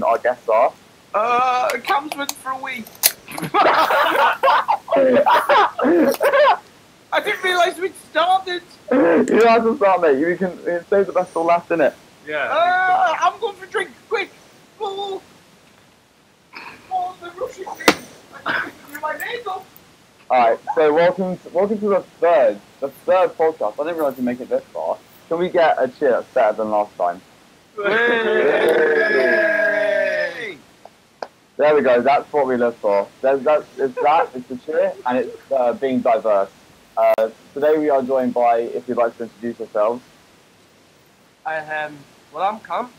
our guests are. Cam's went for a week. I didn't realise we'd started. You don't have to start, mate. You can save the best till last, innit? Yeah. I'm going for a drink, quick. Oh, they're rushing me. I can't do my makeup. Alright, so welcome to the third podcast. I didn't realise we'd make it this far. Can we get a cheer that's better than last time? Hey! There we go, that's what we live for. It's the cheer, and it's being diverse. Today we are joined by, if you'd like to introduce yourselves. Well, I'm Cam.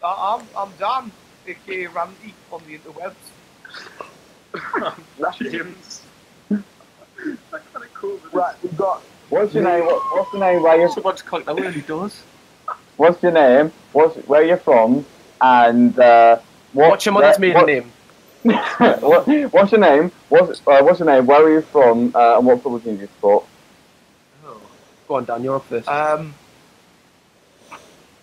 I'm Dan, aka Ranty on the interwebs. James. That's kind of cool. Right, we've got. What's your name? What's the name? Where you're? Someone's called that really does. What's your name? Where you're from? And what's your mother's maiden name? What's your name? What's your name? Where are you from? And what football team do you support? Oh. Go on, Dan. You're up first.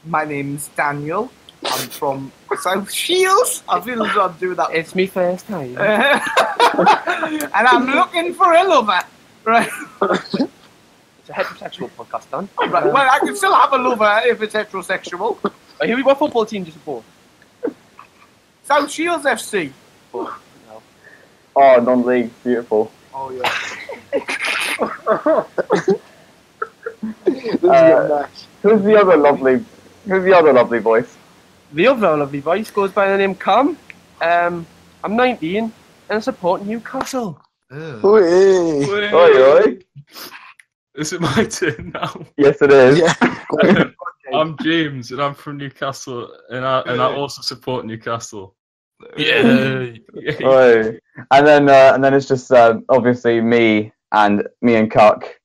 My name's Daniel. I'm from South Shields. I feel as though I'm doing that. It's me first time. And I'm looking for a lover. Right. It's a heterosexual podcast, Dan. Right. Well, I can still have a lover if it's heterosexual. What football team do you support? South Shields FC. Oh, no. Oh, non-league, beautiful. Oh yeah. Who's the other lovely voice? The other lovely voice goes by the name Cam. I'm 19 and I support Newcastle. Oi. Is it my turn now? Yes, it is. Yeah. I'm James and I'm from Newcastle and I also support Newcastle. Yeah. Oi. And then it's just obviously me and Cuck.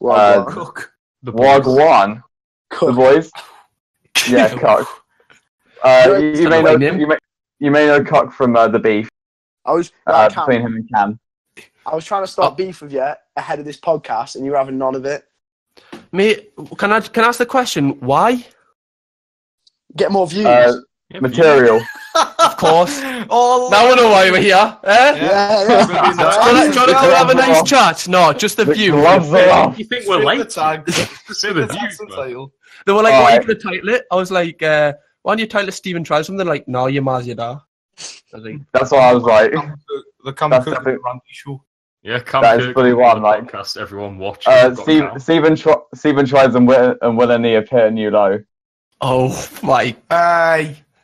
Cook. Wagwan. The boys. Yeah, Cuck. You may know Cuck from the beef. I was between him and Cam. I was trying to start beef with you ahead of this podcast, and you were having none of it. Mate, can I ask the question? Why? Get more views. Material. Of course. Oh, now I know why we're here. Eh? Yeah. Do you want to have a nice chat? No, just the view. You think we're late? Tag. Say the views, They were like, "What are you going to title it?" I was like, "Why don't you title it Stephen Tries something?" Like, "No, you're Mazda." That's what I was like. The Kirkham and Ranty show. Yeah, that is fully one. Like podcast, everyone watch. Stephen Tries and Willany appear at New Low. Oh my!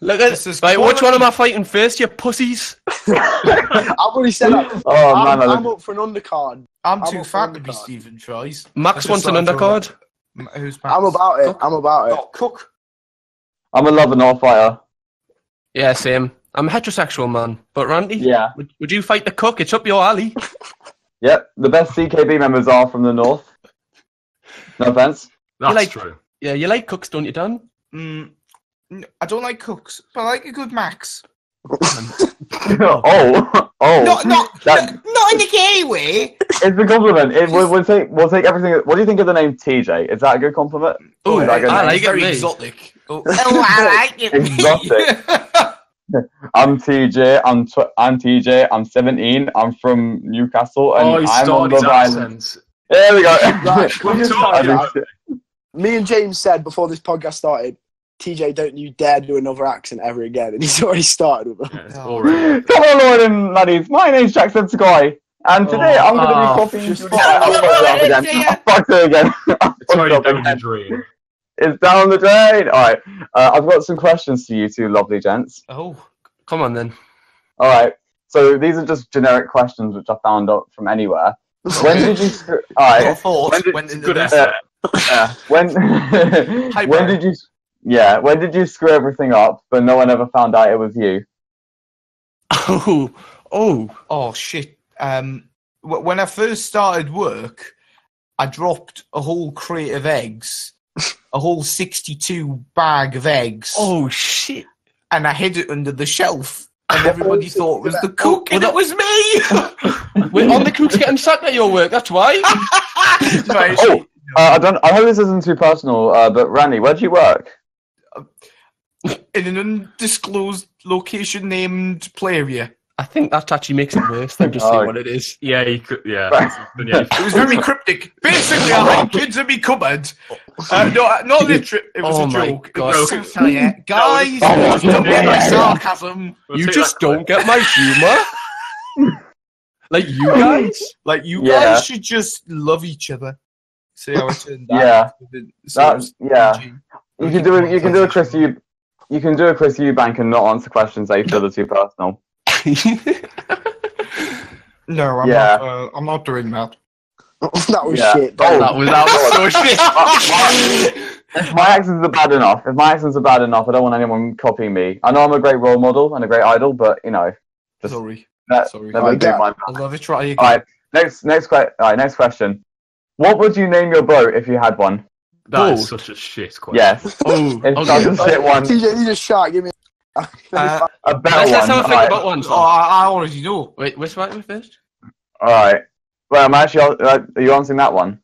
Look at this. Right, which one am I fighting first, you pussies? I've already said that. I'm up for an undercard. I'm too fat to be Stephen Tries. Max wants an undercard. Who's Max? I'm about it. Oh, Cook. I'm a lover, not a fighter. Yeah, same. I'm a heterosexual man, but Ranty, yeah. Would you fight the Cook? It's up your alley. Yep, the best CKB members are from the north. No offense. That's true. Yeah, you like Cooks, don't you, Dan? I don't like Cooks, but I like a good Max. Oh. Not in the gay way. It's a compliment. We'll take everything. What do you think of the name TJ? Is that a good compliment? Oh, I like it. Very exotic. Oh, I like it. Exotic. I'm TJ. I'm TJ. I'm 17. I'm from Newcastle, and I'm on Love Island. There we go. Me and James said before this podcast started, TJ, don't you dare do another accent ever again, and he's already started with them. Yeah, already. Come on, Lord and laddies. My name's Jackson Sky, and today I'm going to be copying. Fuck it again. It's already down the drain. It's down the drain. All right. I've got some questions to you two lovely gents. Oh, come on then. All right. So these are just generic questions which I found out from anywhere. When did you? All right. When did you screw everything up, but no one ever found out it was you? Oh shit. When I first started work, I dropped a whole crate of eggs, a whole 62 bag of eggs. Oh shit! And I hid it under the shelf, and everybody thought it was the cook, and it was me. Wait, all the cooks getting sacked at your work. That's why. I hope this isn't too personal, but Randy, where do you work? In an undisclosed location named play area? I think that actually makes it worse than just saying what it is. Yeah, you could. Yeah. It was very cryptic. Basically, I had kids in me cupboard. Not literally. It was a joke. God. It was satire. Guys, you just don't get my sarcasm. You just don't get my humour. Like you guys? Like you guys should just love each other. See how it turned out. Yeah. You can do it. You can do a Chris Eubank and not answer questions they feel are too personal. No, I'm not doing that. That was shit. Oh, that was so shit. If my accents are bad enough, I don't want anyone copying me. I know I'm a great role model and a great idol, but Sorry. Never do my I love it. Try again. All right. Next question. What would you name your boat if you had one? That is such a shit question. Yes. It's such a shit one. TJ, you just shot. Give me a better one. Let's have a think about one. I already know. Wait, which one first? All right. Well, I'm actually. Are you answering that one?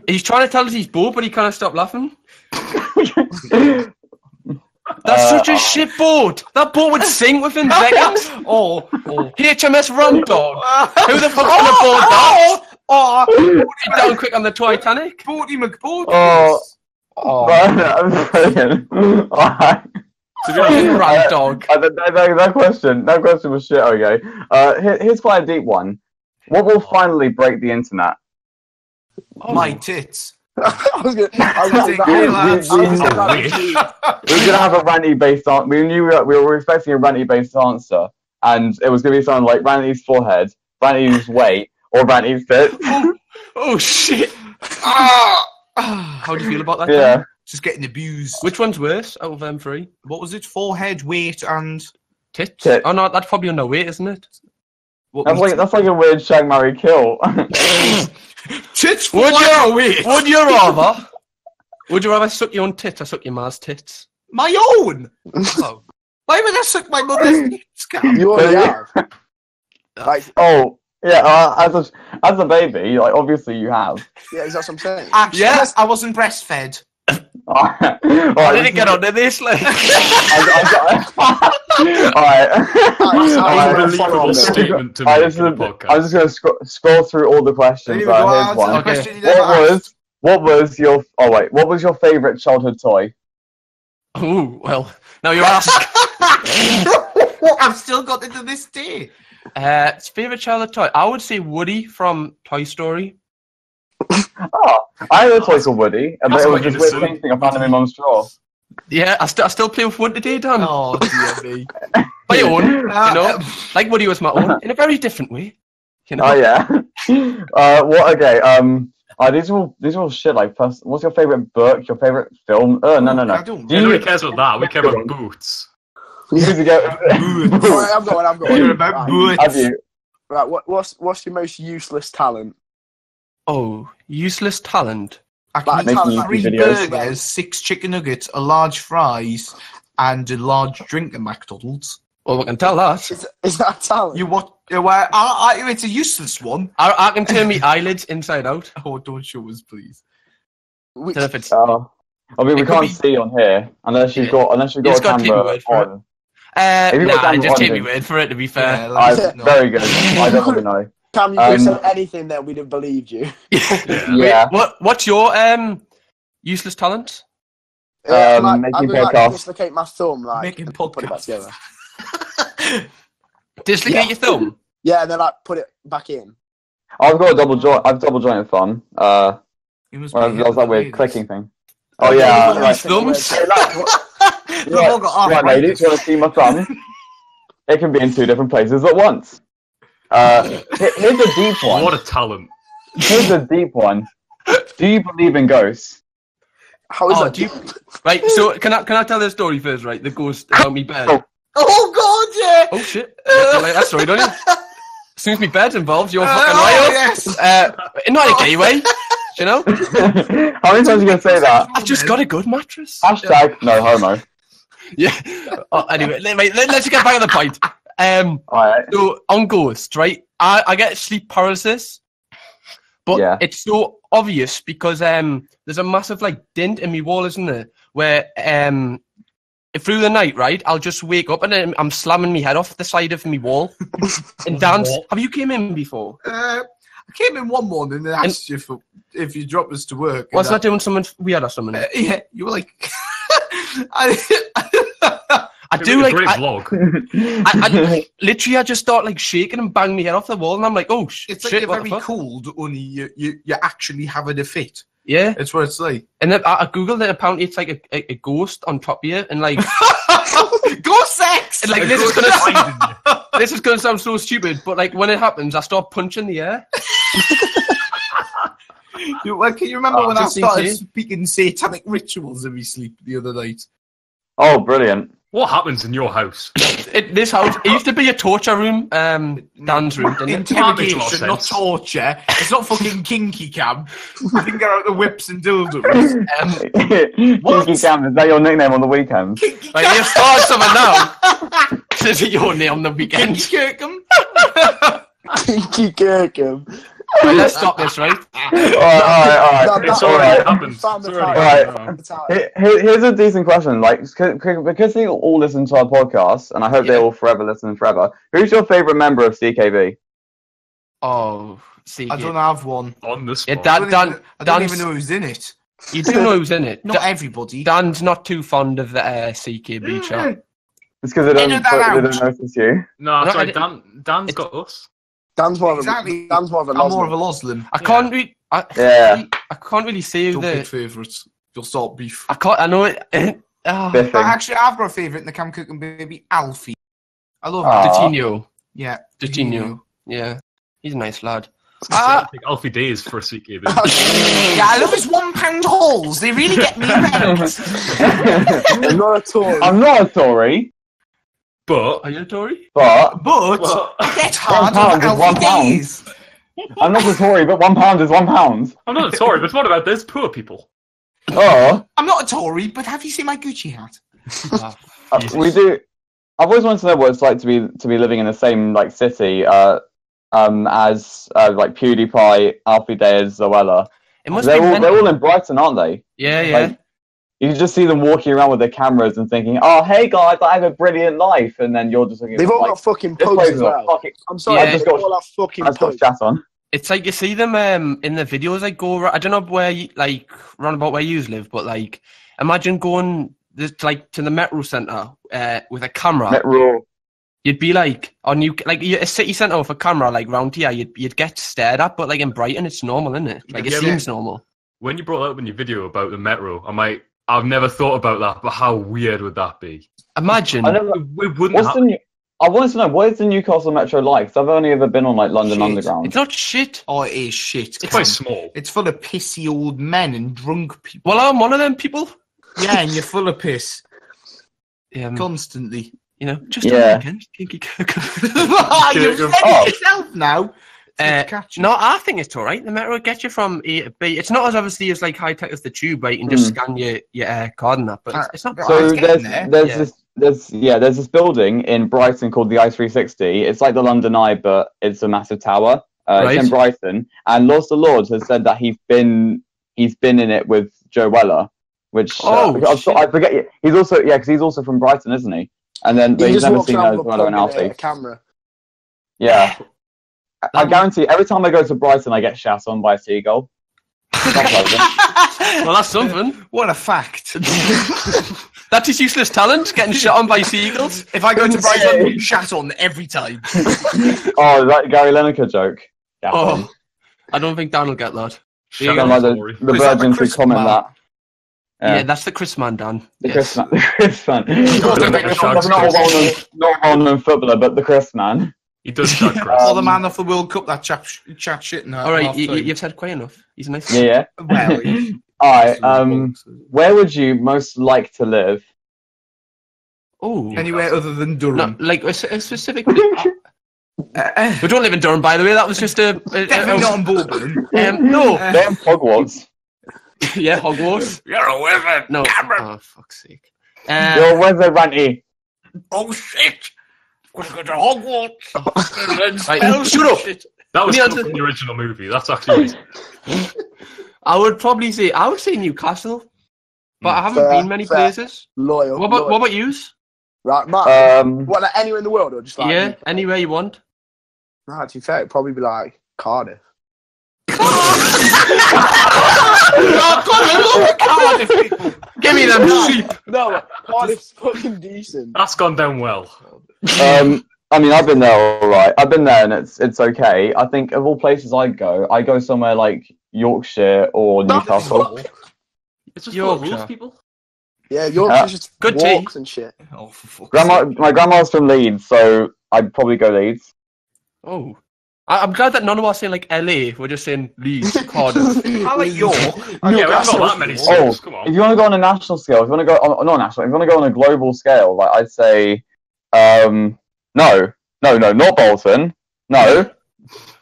He's trying to tell us he's bored, but he can't stop laughing. That's such a shit boat. That boat would sink within seconds. HMS Rum Dog. Who the fuck's gonna board that? Put it down quick on the Titanic. Boaty McBoaty. I'm brilliant. All right. Rum Dog. That question was shit. Okay. Here's quite a deep one. What will finally break the internet? My tits. I was gonna have a ranty based on. We knew we were expecting a ranty based answer, and it was gonna be something like Ranty's forehead, Ranty's weight, or Ranty's tits. Oh shit! How do you feel about that? Yeah, just getting abused. Which one's worse out of them three? What was it? Forehead, weight, and tits. Oh no, that's probably under weight, isn't it? That's like a weird shag, marry, kill. Tits. Would you rather suck your own tits or suck your ma's tits? My own. Why would I suck my mother's tits? You already have. As a baby, like obviously you have. Yeah, is that what I'm saying? Actually, yes, I wasn't breastfed. Alright, I didn't get onto this. Like, unbelievable statement to make in the podcast. I'm just going to scroll through all the questions. Here's one. Okay. What was your favourite childhood toy? Oh well, now you're asking. I've still got it to this day. Favourite childhood toy? I would say Woody from Toy Story. I had a toy called Woody, but it was just weird painting I found him in Mum's drawer. Yeah, I still play with one today, Dan. Oh, dear me. My own, like Woody was my own, in a very different way. Oh yeah. These are all shit. Like, what's your favourite book? Your favourite film? No. Nobody cares about that. We care about boots. I've got one. You're about boots. Have you? Right, what's your most useless talent? Oh, useless talent. I can eat 3 burgers, 6 chicken nuggets, a large fries, and a large drink at McDonald's. Well, we can tell that. Is that a talent? It's a useless one. I can turn my eyelids inside out. Oh, don't show us, please. We can't see on here unless you've got a camera on. Just take me word for it. To be fair, very good. I don't really know. Cam, you could have said anything that we'd have believed you. Yeah. What's your useless talent? Making podcasts. Dislocate my thumb, like making put it back podcasts. together. Dislocate your thumb? Yeah, and then like put it back in. I've got a double joint. I've double jointed thumb. That was that weird clicking thing. Oh yeah, right. Thumbs. Right, ladies, you want to see my thumb? It can be in 2 different places at once. Here's a deep one. What a talent. Here's a deep one. Do you believe in ghosts? How is that? Right, so can I tell the story first, right? The ghost about me bed. Oh god, yeah! Oh shit. That story, don't you? As soon as my bed's involved, you're fucking right. Yes. Not in a gay way, you know? How many times are you going to say that? I've just got a good mattress. Hashtag no homo. Yeah. Anyway, let's get back to the point. Alright. So on ghosts, right? I get sleep paralysis, but it's so obvious because there's a massive like dent in my wall, isn't there? Where through the night, right, I'll just wake up and then I'm slamming my head off the side of my wall. And Dan, have you came in before? I came in one morning and asked you if you dropped us to work. Was that doing something weird or something? Yeah, you were like... I do like... Great vlog. I literally, I just start like shaking and bang my head off the wall and I'm like, oh, it's shit, like you're what very the fuck? cold, only you're actually having a fit. Yeah. It's what it's like. And then I googled it. Apparently, it's like a ghost on top of you, and like ghost sex. And, like this is gonna sound so stupid, but like when it happens, I start punching the air. Can you remember when I just in started case. speaking satanic rituals every sleep the other night? Oh, brilliant. What happens in your house? This house, it used to be a torture room, Dan's room, didn't it? Interrogation, Makes a lot of not sense. torture. It's not fucking kinky cam. I can get out the whips and dildos. Kinky Cam, is that your nickname on the weekend? Kinky Like, you start something now. Is it your name on the weekend? Kirkham. Kinky Kirkham. Right, let's stop this, right? All right. It's All already right. happened. Found the It's already title. happened. Here's a decent question. Like, because they all listen to our podcast, and I hope they all forever listen forever. Who's your favorite member of CKB? Oh, see. I don't have one. On the Yeah, spot. Dan, I don't even know who's in it. You do know who's in it. Not everybody. Dan's not too fond of the CKB chat. It's because they Edit that don't out. notice you. No, No, sorry, I Dan's got us. Dan's more of a Exactly. Dan's more of a I'm more of a Lozlim. Lozlim. I can't really. Yeah. I can't really say Don't the. pick favourites. You'll start beef. I can't. I know it. Biffing. Actually, I've got a favourite in the Cam Cooking baby, Alfie. I love Aw. him. Coutinho. Yeah. Coutinho. Yeah, he's a nice lad. I think Alfie Days for a CKB. Yeah, I love his £1 hauls. They really get me wrecked. I'm not a Tory. I'm not a Tory, But Are you a Tory? but But I get hard on £1 is Alfie £1. days. I'm not a Tory, but £1 is £1. I'm not sorry, but what about this poor people? Oh, I'm not a Tory, but have you seen my Gucci hat? we do. I've always wanted to know what it's like to be living in the same like city as like PewDiePie, Alfie Deyes, Zoella. It must They're be. all in Brighton, aren't they? Yeah, yeah. Like, you can just see them walking around with their cameras and thinking, "Oh, hey guys, I have a brilliant life," and then you're just looking. They've all like, got fucking this pubs place as is a well. fucking. I'm sorry, Yeah. they've all have fucking I've got pubs. chat on. It's like you see them in the videos. Like go. I don't know where you like round about where you live, but like imagine going like to the Metro Centre with a camera. Metro. You'd be like on a city centre with a camera like round here. You'd get stared at, but like in Brighton, it's normal, isn't it? Like it Yeah, seems normal. When you brought up in your video about the metro, I've never thought about that, but how weird would that be? Imagine. I never. We wouldn't What's have... I wanted to know what is the Newcastle Metro like? 'Cause I've only ever been on like London Shit. Underground. It's not shit. Oh, it is shit. It's quite small. It's full of pissy old men and drunk people. Well, I'm one of them people. Yeah, and you're full of piss Um, constantly. you know, just Yeah. a weekend. Kinky Kirkham. You've said it yourself now. No, I think it's all right. The Metro gets you from A to B. It's not as obviously as like high tech as the tube, right? You can just scan your card and that, but it's not bad. So it's getting there. there's this building in Brighton called the I360. It's like the London Eye, but it's a massive tower. Right. It's in Brighton, and Lost the Lords has said that he's been in it with Joe Weller, which I forget. He's also because he's also from Brighton, isn't he? And then He he's just never walks seen around Joe with a Weller and plug in Alfie. a camera. Yeah. I guarantee every time I go to Brighton, I get shot on by a seagull. Well, that's something. What a fact. That's his useless talent, getting shot on by seagulls. If I go to Brighton, I'm shat on every time. Oh, that Gary Lineker joke. Yeah. Oh, I don't think Dan will get that. Shut Like up, the Tory. Was that the virgins who Chris comment man? that. Yeah, that's the Chris man, Dan. The Yes. Chris man. The Chris man. Shouts Not Chris. a well-known footballer, but the Chris man. He does shout Chris. Or the man off the World Cup that chat shit. All right, you've said quite enough. He's nice. Yeah. Well, Alright, where would you most like to live? Oh, anywhere other than Durham. no, like a specific. We don't live in Durham, by the way. That was just a Definitely not in Bourbon. no. They're in Hogwarts. Yeah, Hogwarts. You're a wizard. No. Cameron. Oh, fuck's sake. You're a wizard, Ranty. Oh shit. We're going to Hogwarts. Right, shut up. That was Yeah, from the original movie. That's actually I would say Newcastle. But I haven't been many places. Loyal. What about yous? Right, Mark. What, like anywhere in the world or just like... Yeah, anywhere you want. Right, to be fair, it'd probably be like Cardiff. Cardiff people. Give me them sheep. No, Cardiff's fucking decent. That's gone down well. I mean, I've been there, all right. I've been there, and it's okay. I think of all places I go somewhere like Yorkshire or Newcastle. It's just full of rules, Yorkshire. people. Yeah, Yorkshire's just Good walks tea. and shit. Oh, for fuck's sake. My grandma's from Leeds, so I'd probably go Leeds. Oh. I'm glad that none of us saying like LA. We're just saying Leeds, Cardiff. I like York. Yeah, we haven't got that many schools. Come on. If you want to go on a national scale, if you want to go on, not national, if you want to go on a global scale, like I'd say, no, not Bolton, no,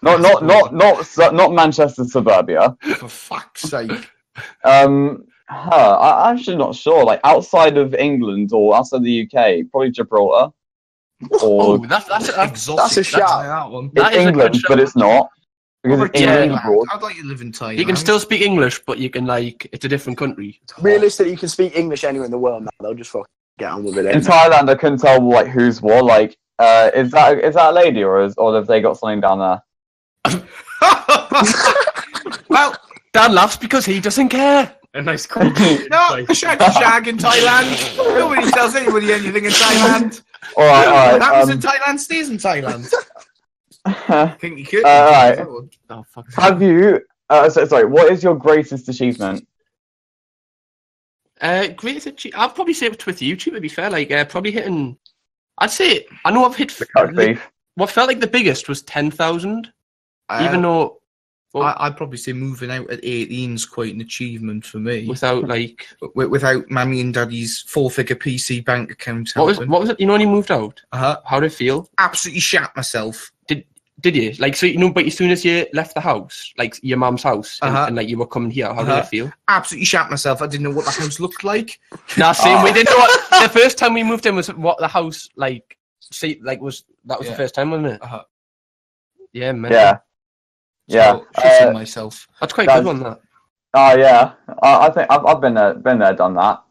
not Manchester suburbia. For fuck's sake. I'm actually not sure. Like outside of England or outside the UK, probably Gibraltar. Or That's exotic. That's a shout. That one. it's that is a good England, shout. but it's not because it's England Thailand. abroad. I'd like to live in Thailand. You can still speak English, but you can it's a different country. Realistically, you can speak English anywhere in the world now. They'll just fucking get on with it. In Thailand, I couldn't tell like who's what. Like, is that a lady or have they got something down there? Well, Dan laughs because he doesn't care. A nice cool no, shag in Thailand. Nobody tells anybody anything in Thailand. All right. What happens in Thailand stays in Thailand. I think you could. All right. Oh fuck. Have you? Sorry. What is your greatest achievement? Greatest achievement. I'd probably say it's with YouTube. To be fair, like probably hitting. I'd say I know I've hit. What felt like the biggest was 10,000. Even though. I'd probably say moving out at 18 is quite an achievement for me. Without like. Without Mammy and Daddy's 4-figure PC bank account. What was it? You know when you moved out? How did it feel? Absolutely shat myself. Did you? Like, so, you know, but as soon as you left the house, like your mum's house, and like you were coming here, how did it feel? Absolutely shat myself. I didn't know what the house looked like. Nah, same. We didn't know what, the first time we moved in was what the house, like, was the first time, wasn't it? Yeah, man. Yeah. Shitting myself. That's quite a good one, that. Oh, yeah. I think I've been there, done that.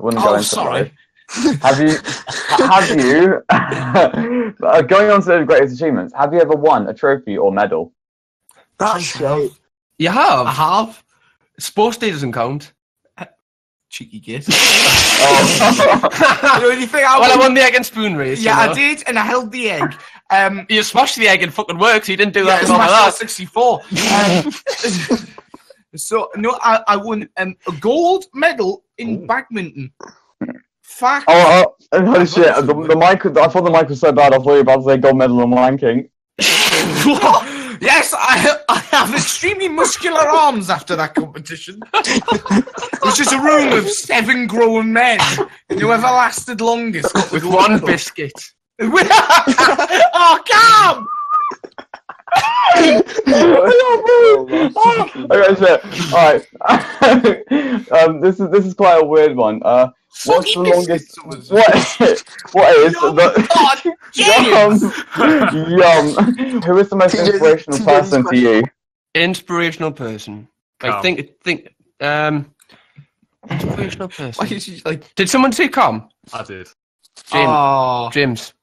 Wouldn't go into sorry. Have you going on to the greatest achievements, have you ever won a trophy or medal? That's great. You have? I have. Sports day doesn't count. Cheeky git. You know anything? I won the egg and spoon race. Yeah, you know? I did, and I held the egg. You smashed the egg and fucking works. You didn't do that. Yeah, 64. So no, I won a gold medal in badminton. Fuck. Holy shit! The mic. I thought the mic was so bad. I thought you were about to say gold medal in wanking. Yes, I have extremely muscular arms after that competition. It was just a room of 7 grown men, and whoever lasted longest got with the one medal. biscuit. Oh, come! Okay, shit. All right. This is quite a weird one. What's the longest? What is the? Yum. Who is the most inspirational person to you? Inspirational person. Like think. Inspirational person. Did someone say Calm? I did. James.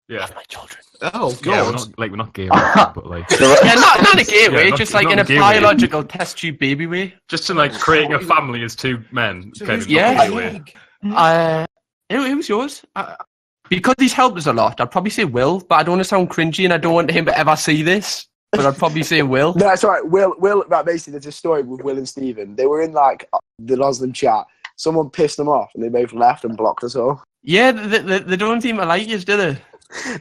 Yeah. My children. Oh god. Yeah, we're not gay, but like. Yeah, not a gay way, not- just like not in a a gay way. biological test tube baby way. Just in like creating a family as 2 men. Kind of Yeah. not gay way. It was yours. Because he's helped us a lot, I'd probably say Will, but I don't want to sound cringy and I don't want him to ever see this. But I'd probably say Will. No, that's right. Will, right, basically, there's a story with Will and Stephen. They were in, like, the Lozlims chat. Someone pissed them off, and they both left and blocked us all. Yeah, they don't seem to like you, do they?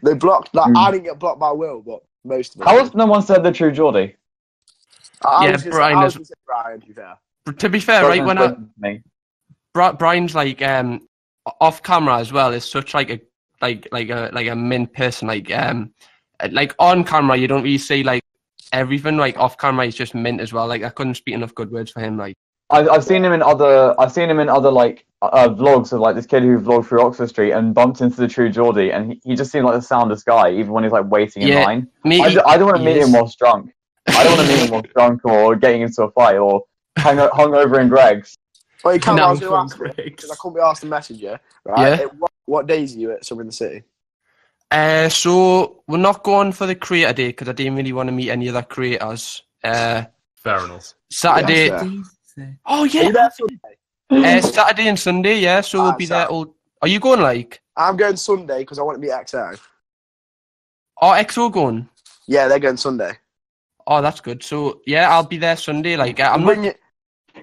They blocked, like, I didn't get blocked by Will, but most of them. How has no one said the true Geordie? I Yeah, was Brian I is- was gonna say Brian, to be fair. To be fair, right, when me. Brian's like off camera as well is such like a mint person. Like on camera you don't really see like everything. Like off camera he's just mint as well. Like I couldn't speak enough good words for him. Like I've seen him in other like vlogs of like this kid who vlogged through Oxford Street and bumped into the true Geordie, and he just seemed like the soundest guy even when he's like waiting in line. I don't want to meet him whilst drunk. I don't want to meet him whilst drunk or getting into a fight or hung over in Greg's. Well, you can't ask because I couldn't be asked to message you, right? Yeah. What days are you at Summer in the City? So we're not going for the creator day because I didn't really want to meet any other creators. Fair enough. Saturday. Oh yeah. Saturday and Sunday, yeah. So we'll be there all. Are you going like? I'm going Sunday because I want to meet XO. Oh, XO going? Yeah, they're going Sunday. Oh, that's good. So yeah, I'll be there Sunday. Like I'm Gonna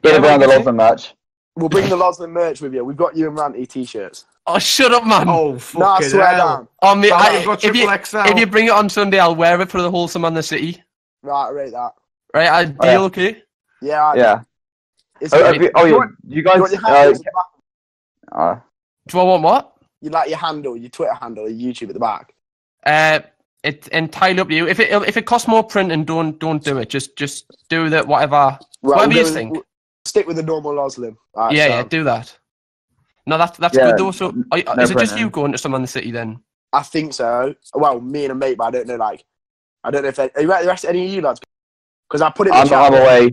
be on the Lozlims match. We'll bring the Lozlims merch with you. We've got you and Ranty t-shirts. Oh, shut up, man. Oh, fucking hell. Oh, mate, if you bring it on Sunday, I'll wear it for the whole Summer in the City. Right, I rate that. Right, deal, okay? Yeah. Yeah. You guys... do I want what? You like your handle, your Twitter handle, your YouTube at the back? It's entirely up to you. If it costs more printing, don't do it. Just do that, whatever you think. Stick with the normal Lozlim. Right, yeah, do that. No, that's good though. So, is it just you going to Summer in the City then? I think so. Well, me and a mate, but I don't know. I don't know if are you right, the rest any of you lads? Because I put it. I'm away.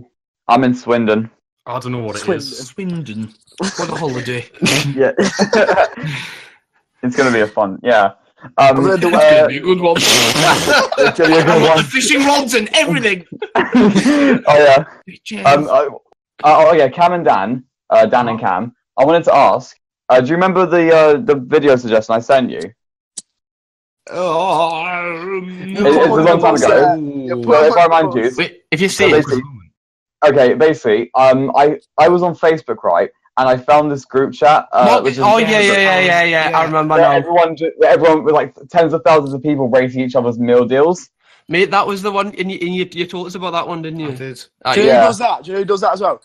I'm in Swindon. I don't know what it is. Swindon. What a holiday. Yeah. It's gonna be a fun. Yeah. It's gonna be a good one. It's gonna be a good one. Fishing rods and everything. Oh yeah. Cam and Dan. Dan and Cam. I wanted to ask. Do you remember the video suggestion I sent you? It's a long time ago. If I remind you, if you see it. Okay, basically, I was on Facebook, right, and I found this group chat. Yeah. I remember now. Everyone with like tens of thousands of people rating each other's meal deals. Mate, that was the one, and you told us about that one, didn't you? I did. Do you know who does that? Do you know who does that as well?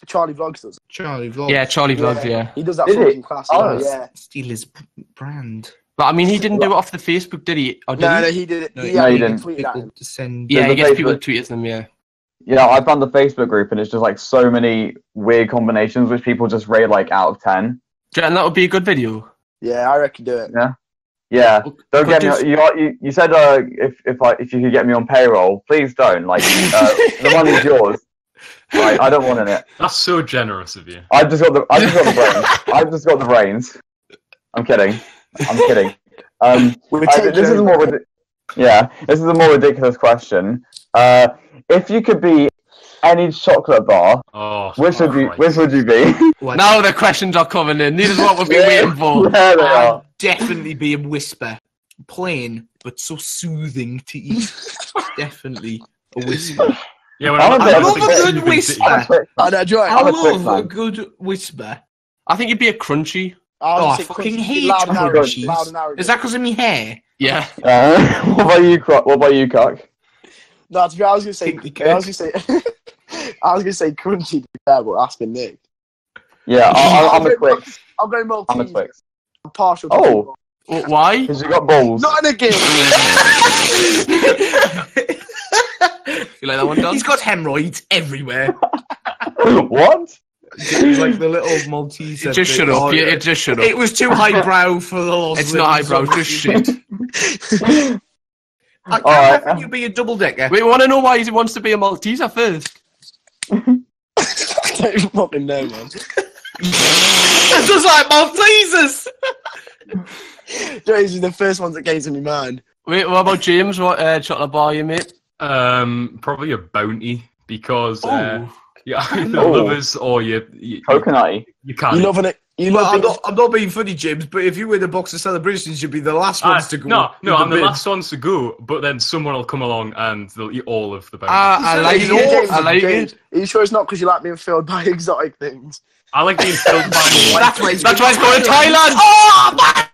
Charlie Vlogs does it. Charlie Vlogs. Yeah, Charlie Vlogs, yeah. He does that fucking class. Oh, yeah. Steal his brand. But I mean, he didn't do it off the Facebook, did he? No, he did it. No, he didn't. Tweeted at him. Yeah, he gets people to tweet at them, yeah. Yeah, I found the Facebook group, and it's just like so many weird combinations which people just rate like out of 10. And that would be a good video. Yeah, I reckon do it. Yeah. Don't get me. You said if you could get me on payroll, please don't. Like the money's yours. Right, I don't want in it. That's so generous of you. I've just got the brains. I've just got the brains. I'm kidding. This is a more ridiculous question. If you could be any chocolate bar, which would you be? Now the questions are coming in. This is what we've been waiting for. Yeah, they are. Definitely be a Whisper. Plain, but so soothing to eat. Definitely a Whisper. Yeah, I love a good Whisper. I love a good Whisper. I think you'd be a crunchy. I fucking hate crunchies. Is that because of my hair? Yeah. What about you, Cock? No, to be honest, I was gonna say crunchy to be fair, but asking Nick. Yeah, I'm a Twix. I'll go Maltese. I'm a Twix. I'm partial to why? Because you got balls. Not in a game. You like that one, Don? He's got hemorrhoids everywhere. What? He's like the little Maltese. Just shut up. Just shut up. It was too highbrow for the Lozlims. It's not highbrow. Just shit. I can't have you be a double decker. We want to know why he wants to be a Malteser first. I don't fucking know, man. It's just like Maltesers. These are the first ones that came to my mind. Wait, what about James? What chocolate bar you mate? Probably a Bounty because lovers or you coconutty. You can't. You loving it? I'm not being funny, James, but if you win a box of celebrations, you'd be the last ones to go. No, I'm the last ones to go, but then someone will come along and they'll eat all of the Bounty. I like it. Are you sure it's not because you like being filled by exotic things? I like being filled by... That's why he's going to Thailand! Oh, man!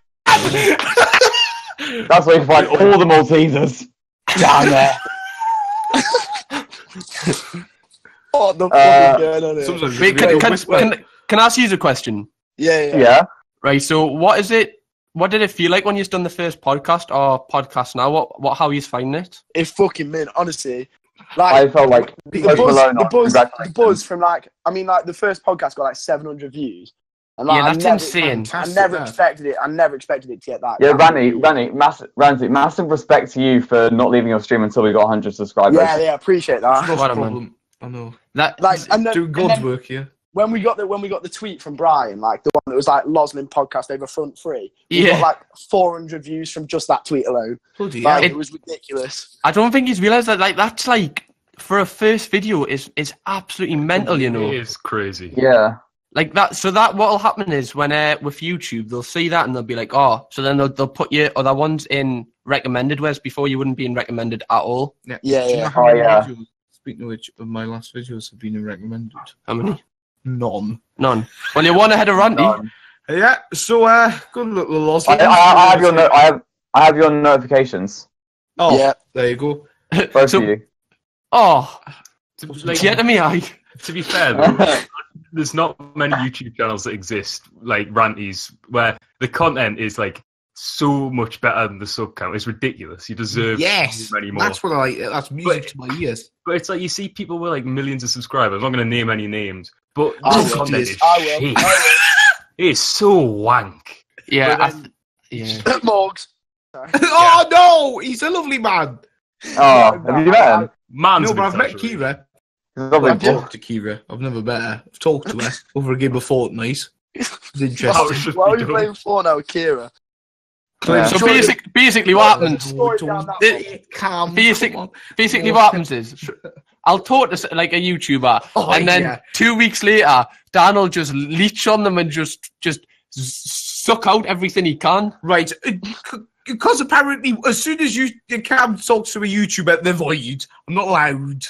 That's where you find all the Maltesers down there. What the fuck is going on here? Wait, can I ask you a question? Yeah. Right, so what did it feel like when you've done the first podcast or podcast now? How are you finding it? It fucking meant, honestly. Like, I felt like the buzz from the first podcast got like 700 views. And that's insane. I never expected it. I never expected it to get that. Yeah, Ranty, massive respect to you for not leaving your stream until we got 100 subscribers. Yeah, appreciate that. Not a problem. I know. Doing God's work here. when we got the tweet from Brian, like the one that was like Lozlims Podcast over front three, we got like 400 views from just that tweet alone. Like, it was ridiculous. I don't think he's realised that. Like that's like for a first video is absolutely mental. You know, it is crazy. Yeah. Like that. So that what'll happen is when with YouTube they'll see that and they'll be like, oh, so then they'll put your other ones in recommended, whereas before you wouldn't be in recommended at all. Yeah. Yeah. Do you know how many videos, speaking of which, of my last videos have been in recommended? How many? None. Well, you're one ahead of Ranty. Yeah. So good luck, Lozlims. I have your notifications. Oh, yeah. There you go. Both of you. Oh, Like, get to me, to be fair, though, there's not many YouTube channels that exist like Ranty's where the content is like so much better than the sub count. It's ridiculous. You deserve many more. That's what I like. That's music to my ears. But it's like you see people with like millions of subscribers. I'm not going to name any names, but the content is shit. It is so wank. Yeah. Morgs. Oh no, he's a lovely man. Oh, have you met him? Man's No, but I've met actually. Kira. I've talked to Kira. I've never met her. I've talked to her over a game of Fortnite. It's interesting. Why are you playing Fortnite with Kira? Yeah. So basically what happens? Basically what happens is I'll talk to like a YouTuber, and then 2 weeks later, Dan will just leech on them and just suck out everything he can. Right. Because apparently, as soon as Cam talks to a YouTuber, they're void. I'm not allowed.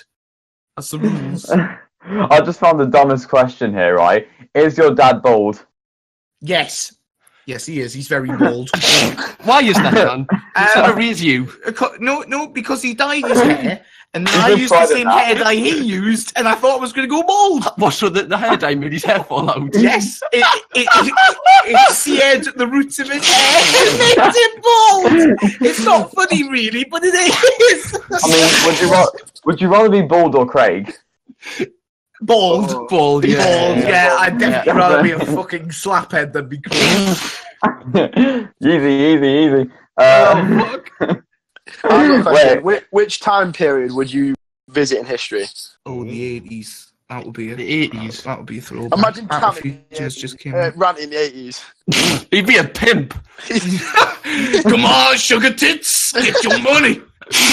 That's the rules. I just found the dumbest question here, right? Is your dad bald? Yes. Yes, he is. He's very bald. Why is that, Dan? He's trying to raise you. No, because he dyed his hair, and then I used the same hair dye he used, and I thought I was going to go bald. What, so the hair dye made his hair fall out? Yes. It seared the roots of his hair and made him bald. It's not funny, really, but it is. I mean, would you rather be bald or Craig? Bald, yeah. Bald, yeah. I'd definitely rather be a fucking slaphead than be Craig. Easy. Which time period would you visit in history? Oh, the 80s. That would be it. The 80s. That would be a throwback. Imagine Tammy just came out. Ranty in the 80s. He'd be a pimp. Come on, sugar tits, get your money.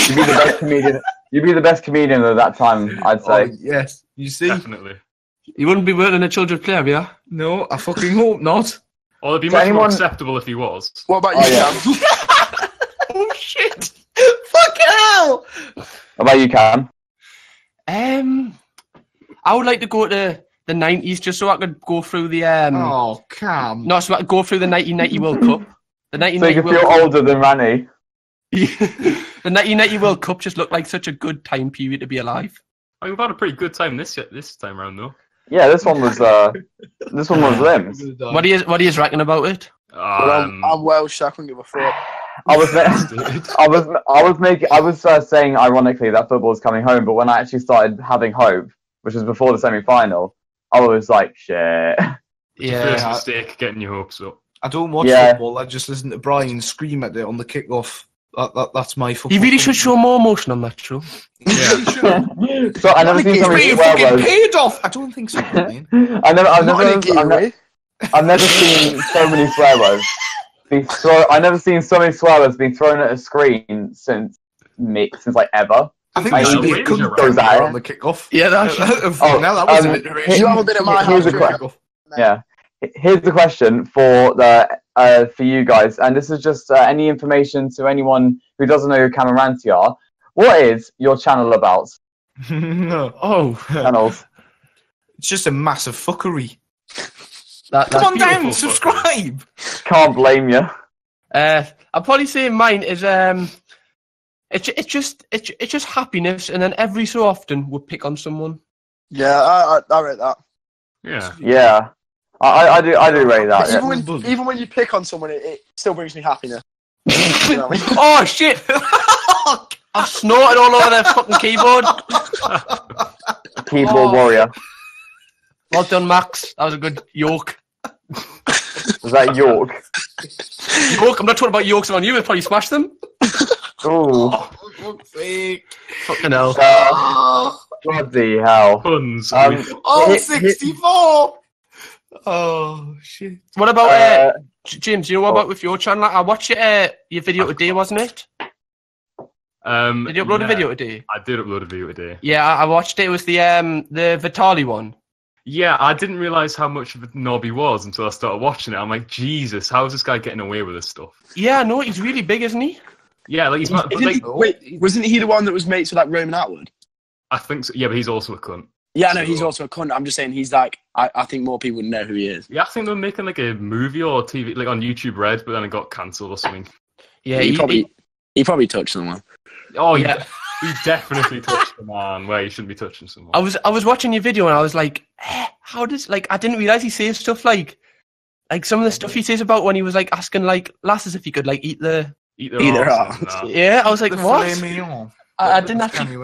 You'd be the best comedian. You'd be the best comedian at that time, I'd say. Oh, yes, you see. Definitely. You wouldn't be working in a children's play, yeah? No, I fucking hope not. Or it'd be much more acceptable if he was. What about you, Cam? Oh shit! Fucking hell! What about you, Cam? I would like to go to the 90s just so I could go through the Oh, Cam. No, so I could go through the 1990 World Cup. The 1990 So you can World feel Cup. older than Ranty. The 1990 World Cup just looked like such a good time period to be alive. I mean, we've had a pretty good time this time around, though. Yeah, this one was limbs. What do you reckon about it? I'm Welsh, so I couldn't give a fuck. I was saying ironically that football's coming home, but when I actually started having hope, which was before the semi-final, I was like, shit. First mistake, getting your hopes up. I don't watch football. I just listen to Brian scream at it on the kickoff. That's my football. You really should show more emotion on that show. Yeah. So I never seen so many swear words. Paid off. I don't think so, man. I've never seen so many swear words. I've never seen so many swear words being thrown at a screen since like ever. I think you should be on the kickoff. Yeah, that was an iteration. You haven't been at my house. Yeah. Here's the question for you guys, and this is just any information to anyone who doesn't know who Kirkham and Ranty are. What is your channel about? Channels. It's just a massive fuckery. Come on down, subscribe. Can't blame you. I'd probably say mine is it's just happiness, and then every so often we'll pick on someone. Yeah, I rate that. Yeah. I do rate that. Even when you pick on someone, it still brings me happiness. You know what I mean? Oh shit! I snorted all over their fucking keyboard. Keyboard warrior. Well done, Max. That was a good York. Was that York? York. I'm not talking about Yorks on you. We'll probably smash them. Ooh. Fuck's sake. Fucking hell. Bloody hell. Puns. 64! Oh, shit. What about, James, you know what about with your channel? I watched your video today, wasn't it? Did you upload a video today? I did upload a video today. Yeah, I watched it. It was the Vitali one. Yeah, I didn't realise how much of a knob he was until I started watching it. I'm like, Jesus, how is this guy getting away with this stuff? Yeah, no, he's really big, isn't he? Yeah, like he's not. Wait, wasn't he the one that was mates with like Roman Atwood? I think so. Yeah, but he's also a cunt. Yeah, no, he's also a cunt. I'm just saying he's like. I think more people would know who he is. Yeah, I think they were making like a movie or TV, like on YouTube Red, but then it got cancelled or something. Yeah, he probably touched someone. Oh yeah, he definitely touched the man where he shouldn't be touching someone. I was watching your video and I was like, how does I didn't realise he says stuff like some of the stuff he says about when he was like asking like lasses if he could like eat their arse. Yeah, I was like, what? I didn't actually.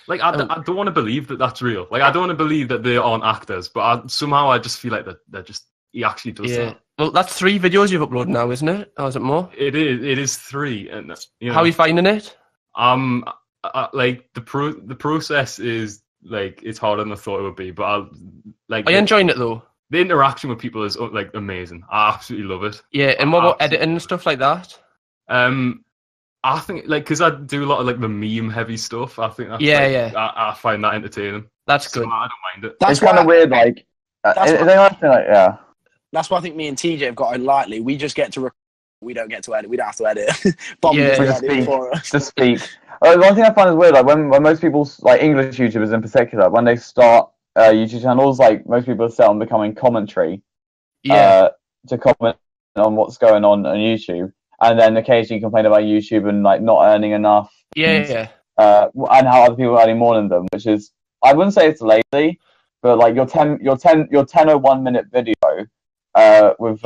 Like I don't want to believe that that's real. Like I don't want to believe that they aren't actors, but somehow I just feel like they're just he actually does that. Well, that's 3 videos you've uploaded now, isn't it? Or is it more? It is 3, and how are you finding it? Like the process is like it's harder than I thought it would be, but are you enjoying it though? The interaction with people is like amazing. I absolutely love it. Yeah, and what about editing and stuff like that? I think like because I do a lot of like the meme heavy stuff. I think that's, I find that entertaining. That's good. So I don't mind it. It's kind of weird, like yeah. That's why I think me and TJ have got it lightly. We just get to we don't get to edit. We don't have to edit. Just speak. One thing I find is weird, like when most people, like English YouTubers in particular, when they start YouTube channels, like most people are set on becoming commentary. To comment on what's going on YouTube, and then occasionally complain about YouTube and like not earning enough. And how other people are earning more than them, which is, I wouldn't say it's lazy, but like your 10:01 minute video with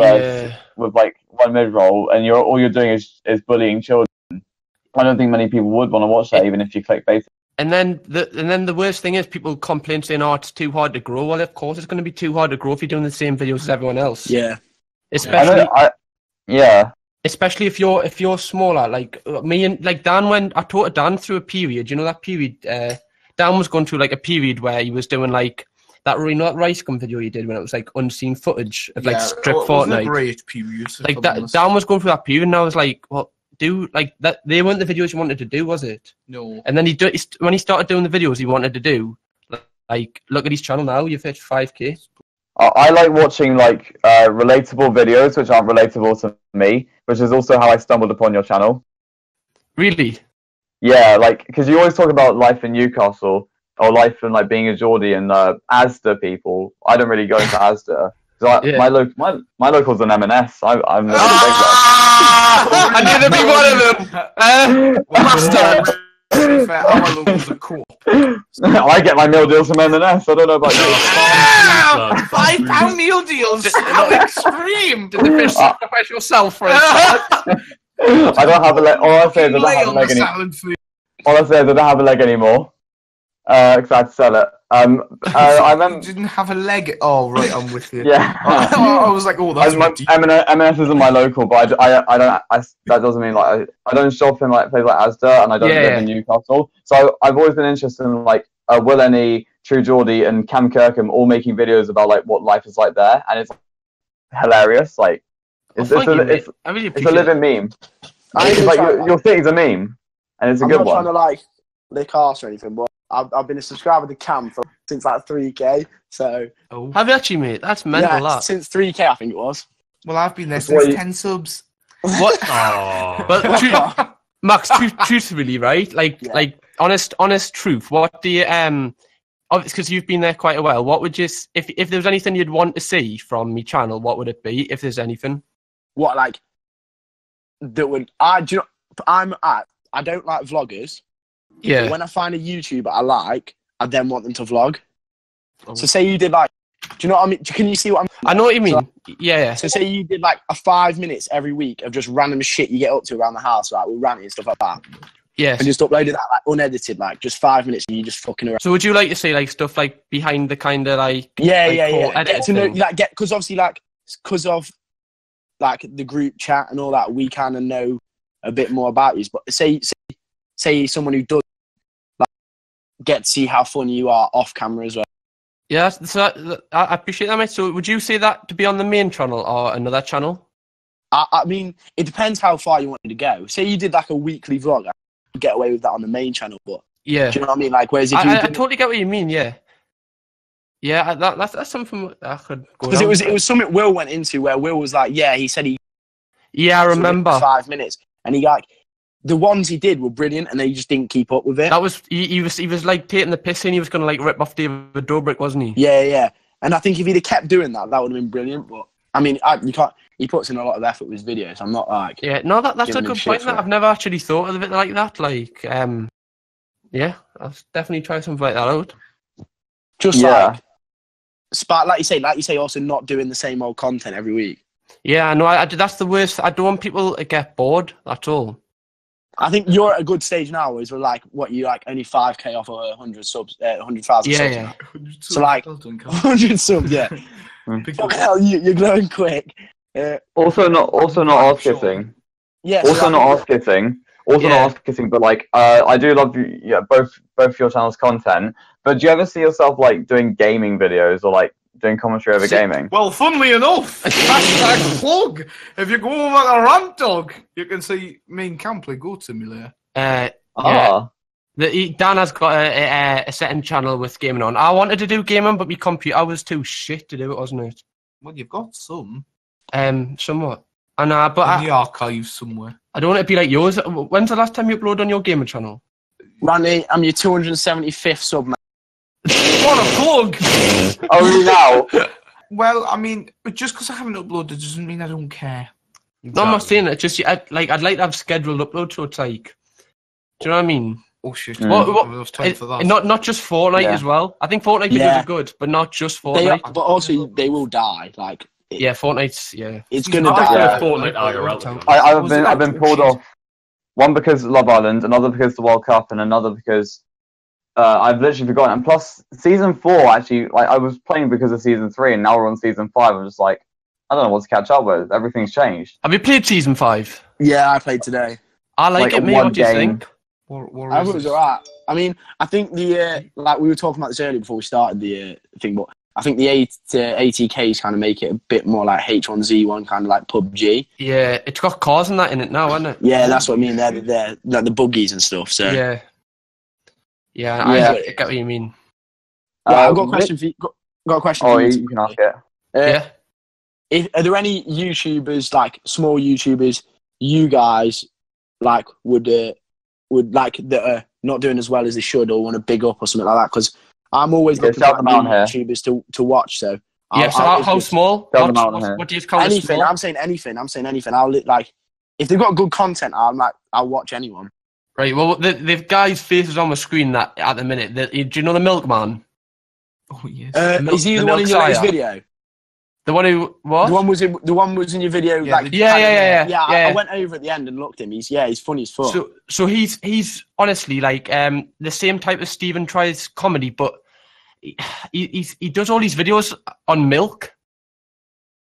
like 1 minute roll, and all you're doing is bullying children. I don't think many people would want to watch that, even if you click basic. And then the worst thing is people complain saying, "Oh, it's too hard to grow." Well, of course, it's going to be too hard to grow if you're doing the same videos as everyone else. Yeah, especially if you're smaller. Like me and like Dan, when I taught Dan through a period, you know that period. Dan was going through like a period where he was doing like that Rice Gum video you did when it was like unseen footage of like strip Fortnite. Great period. Like that, Dan was going through that period, and I was like, "Well, do like that? They weren't the videos you wanted to do, was it?" No. And then when he started doing the videos he wanted to do, like look at his channel now. You've hit 5K. I like watching like relatable videos which aren't relatable to me, which is also how I stumbled upon your channel. Really? Yeah, like because you always talk about life in Newcastle or life and like being a Geordie and Asda people. I don't really go into Asda. My local's an M&S. I'm never big like. I need to be one of them. Bastard. Our locals are cool. I get my meal deals from M&S. I don't know about you. £5 meal deals. How extreme! Did the fish sacrifice yourself for it? I don't have a leg. All I say is I don't have a leg anymore. All I say is I don't have a leg anymore. Because I had to sell it. I remember. You didn't have a leg. Oh right, I'm with you. Yeah. I was like, oh, that's M&S isn't my local, but I don't. That doesn't mean like I don't shop in like places like Asda, and I don't live in Newcastle. So I've always been interested in like Will Any, True Geordie, and Cam Kirkham all making videos about like what life is like there, and it's hilarious. Like it's a living meme. It's like your city's a meme, and it's a good one. I'm not trying to like lick arse or anything, but I've been a subscriber to Cam since like 3K. So have you actually, mate? That's mental. Yeah, since 3K, I think it was. Well, I've been there since 10 subs. What? But Max, truthfully, right? Like honest truth. What do you because you've been there quite a while. What would you if there was anything you'd want to see from me channel? What would it be? If there's anything. What like that would I don't like vloggers. Yeah. But when I find a YouTuber I like, I then want them to vlog. Oh. So say you did like, do you know what I mean? Can you see what I know what you mean. So, yeah. So say you did like a 5 minutes every week of just random shit you get up to around the house, right? With Ranty and stuff like that. Yeah. And just uploaded that like unedited, like just 5 minutes and you just fucking around. So would you like to see like stuff like behind the kind of like get to know like because obviously like because of like the group chat and all that, we kind of know a bit more about you. But say someone who does get to see how funny you are off camera as well. Yeah, so I appreciate that, mate. So would you say that to be on the main channel or another channel? I mean, it depends how far you wanted to go. Say you did like a weekly vlog, I'd get away with that on the main channel, but yeah, do you know what I mean? Like, whereas if I totally get what you mean. Yeah, that's something I could go. Because it was something Will went into where Will was like, he said he. Yeah, I remember 5 minutes, and he like the ones he did were brilliant, and they just didn't keep up with it. That was he was like taking the piss, and he was gonna like rip off David Dobrik, wasn't he? Yeah. And I think if he'd have kept doing that, that would have been brilliant. But I mean, you can't. He puts in a lot of effort with his videos. I'm not like. Yeah, no, that's a good point. That I've never actually thought of it like that. Like, yeah, I'll definitely try something like that out. Just like you say, also not doing the same old content every week. Yeah, no, that's the worst. I don't want people to get bored. That's all. I think you're at a good stage now, where we're like, you like only 5K off of 100 subs, 100,000 subs. Yeah. So like 100 subs, yeah. Fuck hell, you're growing quick. Also not ass kissing. Yeah. Also not ass kissing. Also not ass kissing, but like I do love both your channel's content. But do you ever see yourself like doing gaming videos or like doing commentary over gaming? Well, funnily enough, hashtag plug. If you go over to Rant Dog, you can see me and Cam play Goat Simulator. Dan has got a second channel with gaming on. I wanted to do gaming, but my computer was too shit to do it, wasn't it? Well, you've got some. Somewhat. And but in the archives somewhere. I don't want it to be like yours. When's the last time you uploaded on your gaming channel? Ranty, I'm your 275th sub, man. What a plug! Only now. Well, I mean, just because I haven't uploaded doesn't mean I don't care. Exactly. No, I'm not saying it. Just I'd like to have scheduled upload, so it's like, do you know what I mean? Oh shit! Time for that. Not just Fortnite as well. I think Fortnite videos are good, but not just Fortnite. But also they will die. Like Fortnite's it's gonna die. Fortnite IRL. I've been pulled off. One because Love Island, another because the World Cup, and another because I've literally forgotten. And plus, season 4 actually, like I was playing because of season 3, and now we're on season 5. I'm just like, I don't know what to catch up with. Everything's changed. Have you played season 5? Yeah, I played today. I like it. What do you think? I thought it was alright. I mean, I think like we were talking about this earlier before we started the thing, but I think the 80Ks kind of make it a bit more like H1Z1, kind of like PUBG. Yeah, it's got cars and that in it now, hasn't it? Yeah, that's what I mean. They're like the buggies and stuff. So yeah, I get what you mean. I've got a question for you. Got a question. Oh, you can ask it. Are there any YouTubers, like small YouTubers, you guys like would like that are not doing as well as they should, or want to big up or something like that? Because I'm always looking for new YouTubers to watch. So how small? What do you call anything? Small? I'm saying anything. I'll like if they've got good content. I'll watch anyone. Right. Well, the guy's face is on the screen that at the minute. Do you know the Milkman? Oh yes. Is he the one in your latest video? The one who what? The one was in your video. Yeah. I went over at the end and looked at him. He's funny as fuck. So he's honestly like the same type as Stephen tries comedy, but he does all these videos on milk.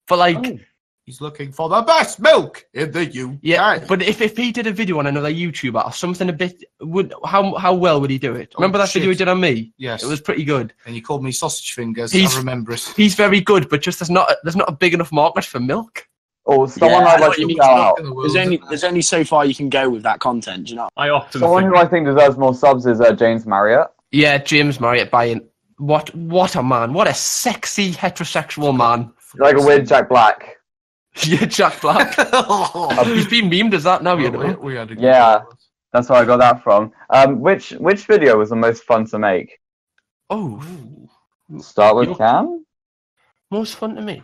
For like he's looking for the best milk in the UK. Yeah, but if he did a video on another YouTuber or something a bit, how well would he do it? Remember that video he did on me? Yes, it was pretty good. And you called me sausage fingers. I remember it. He's very good, but just there's not a big enough market for milk. Oh, someone I'd like to shout out. There's only so far you can go with that content. Do you know? Someone who I think deserves more subs is James Marriott. Yeah, James Marriott buying. What a man! What a sexy heterosexual man. Like a weird Jack Black. Yeah, Jack Black. He's been memed as that now, you know. That's where I got that from. Which video was the most fun to make? Oh, start with Cam. Most fun to make.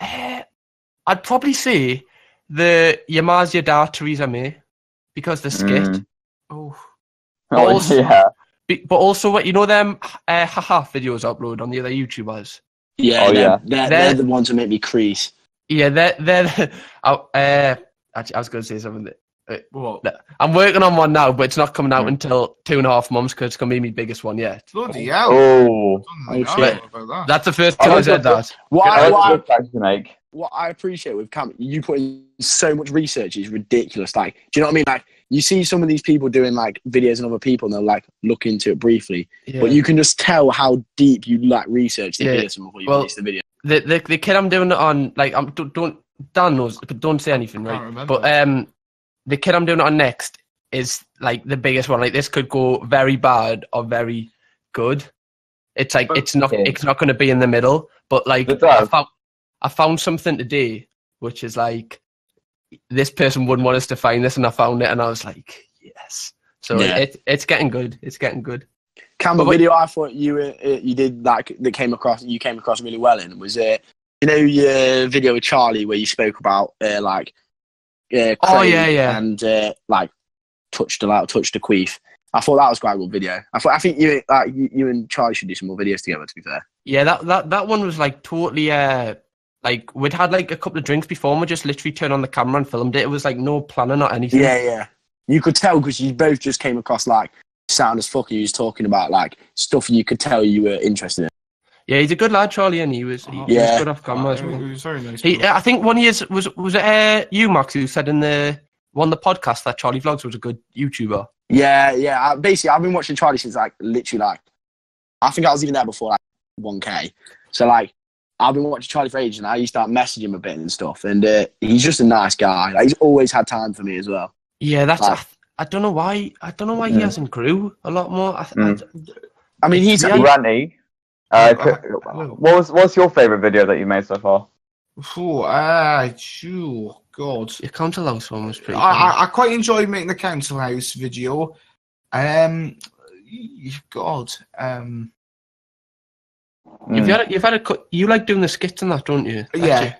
I'd probably say the Yamaz Yada Theresa May because the skit. But also, what you know, them haha videos upload on the other YouTubers. Yeah, they're the ones who make me crease. Yeah, they're actually, I was going to say something. I'm working on one now, but it's not coming out until 2.5 months because it's going to be my biggest one yet. Bloody hell! That's the first time I said that. What I appreciate with Cam, you put in so much research is ridiculous. Like, do you know what I mean? Like, you see some of these people doing like videos on other people, and they'll like look into it briefly, but you can just tell how deep you like research the person before you release the video. The kid I'm doing it on, like, Dan knows, but don't say anything, right? But the kid I'm doing it on next is like the biggest one. Like, this could go very bad or very good. It's like it's not going to be in the middle. But like, I found something today, which is like, this person wouldn't want us to find this, and I found it, and I was like, yes. So it's getting good. It's getting good. Cam, a video I thought you did like that came across really well in was your video with Charlie where you spoke about Craig and like touched the queef. I thought that was quite a good video. I think you and Charlie should do some more videos together. To be fair, yeah, that one was like totally like we'd had like a couple of drinks before, and we just literally turned on the camera and filmed it. It was like no planning or anything. Yeah. You could tell because you both just came across like sound as fuck. He was talking about like stuff you could tell you were interested in. Yeah, he's a good lad, Charlie, and he was good off camera as well. He was very nice. I think one year was it you, Max, who said in the podcast that Charlie Vlogs was a good YouTuber. Yeah. Basically, I've been watching Charlie since like literally like I think I was even there before like 1K. So like I've been watching Charlie for ages, and I used to start messaging him a bit and stuff. And he's just a nice guy. Like, he's always had time for me as well. Yeah, that's. Like, I don't know why he hasn't grew a lot more. I mean, he's Ranty. What's your favourite video that you made so far? God, your council house one was pretty. I quite enjoyed making the council house video. You've had you like doing the skits and that, don't you? Yeah.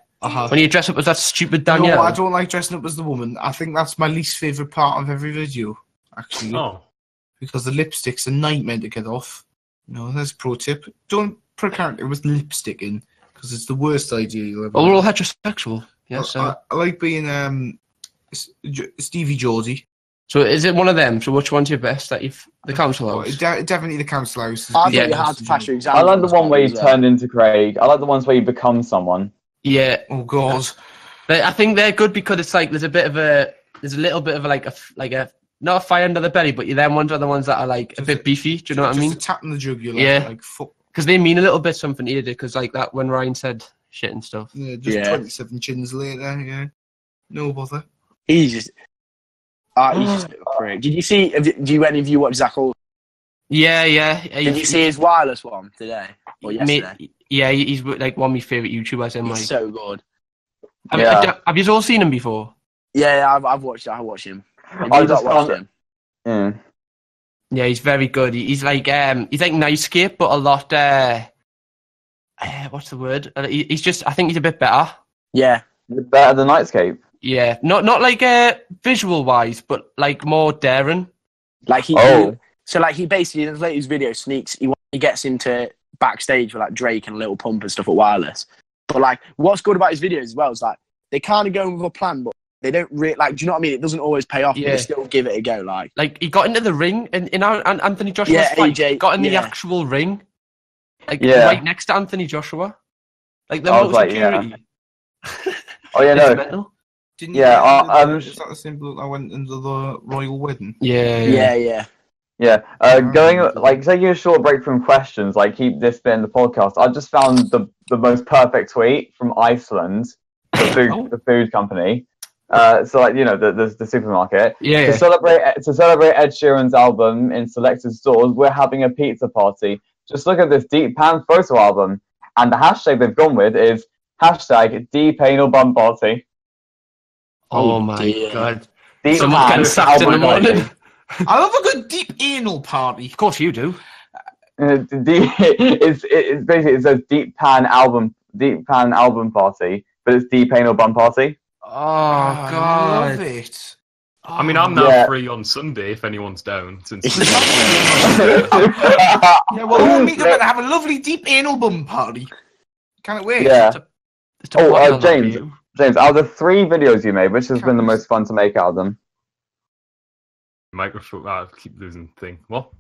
When you dress up as that stupid Danielle. No, I don't like dressing up as the woman. I think that's my least favourite part of every video, actually. Oh. Because the lipstick's a nightmare to get off. There's a pro tip. Don't put a character with lipstick in, because it's the worst idea you'll ever. Oh, we're all heterosexual. Yes. I like being Stevie Geordie. So is it one of them? So which one's your best? The council house? Definitely the council house. I thought you had to pass your exam. I like the one where you turned into Craig. I like the ones where you become someone. Yeah. Oh God. I think they're good because it's like there's a little bit of like a not a fire under the belly, but you then ones are the ones that are like a bit beefy. Do you know what I mean? Just a tap in the jugular. Yeah. Like fuck. Because they mean a little bit something to you, because like that when Ryan said shit and stuff. Yeah. 27 chins later. Yeah. No bother. He's just a prick. Did you see? Do any of you watch Zach Hall? Yeah. Did you see his wireless one today or yesterday? He's like one of my favourite YouTubers. He's so good. Have you all seen him before? Yeah, I've watched it. I watch him. I just watched him. Yeah, he's very good. He's like Nightscape, but a lot. What's the word? He's just. I think he's a bit better. Yeah, better than Nightscape. Yeah, not like visual wise, but like more daring. Like he basically in his latest video sneaks. He gets into backstage with like Drake and Lil Pump and stuff at Wireless. But like, what's good about his videos as well is like they kind of go with a plan, but they don't really like. Do you know what I mean? It doesn't always pay off, but they still give it a go. Like he got into the ring and Anthony Joshua's fight. AJ, got in the actual ring, right next to Anthony Joshua. Like the most security. Oh yeah, no. Didn't is that the symbol I went into the royal wedding? Yeah. Going taking a short break from questions, like keep this bit in the podcast. I just found the most perfect tweet from Iceland, the food company. So like the supermarket. To celebrate Ed Sheeran's album in selected stores, we're having a pizza party. Just look at this deep pan photo album, and the hashtag they've gone with is hashtag deep anal bum party. Oh my god! Deep Someone getting sacked in the morning. I love a good deep anal party. Of course you do. It's basically it says deep pan album party, but it's deep anal bum party. Oh god! I love it. I mean, I'm now free on Sunday if anyone's down. Since we'll meet up and have a lovely deep anal bum party. Can't wait. Yeah. James, out of the 3 videos you made, which has been the most fun to make out of them? Microphone. I keep losing thing. What?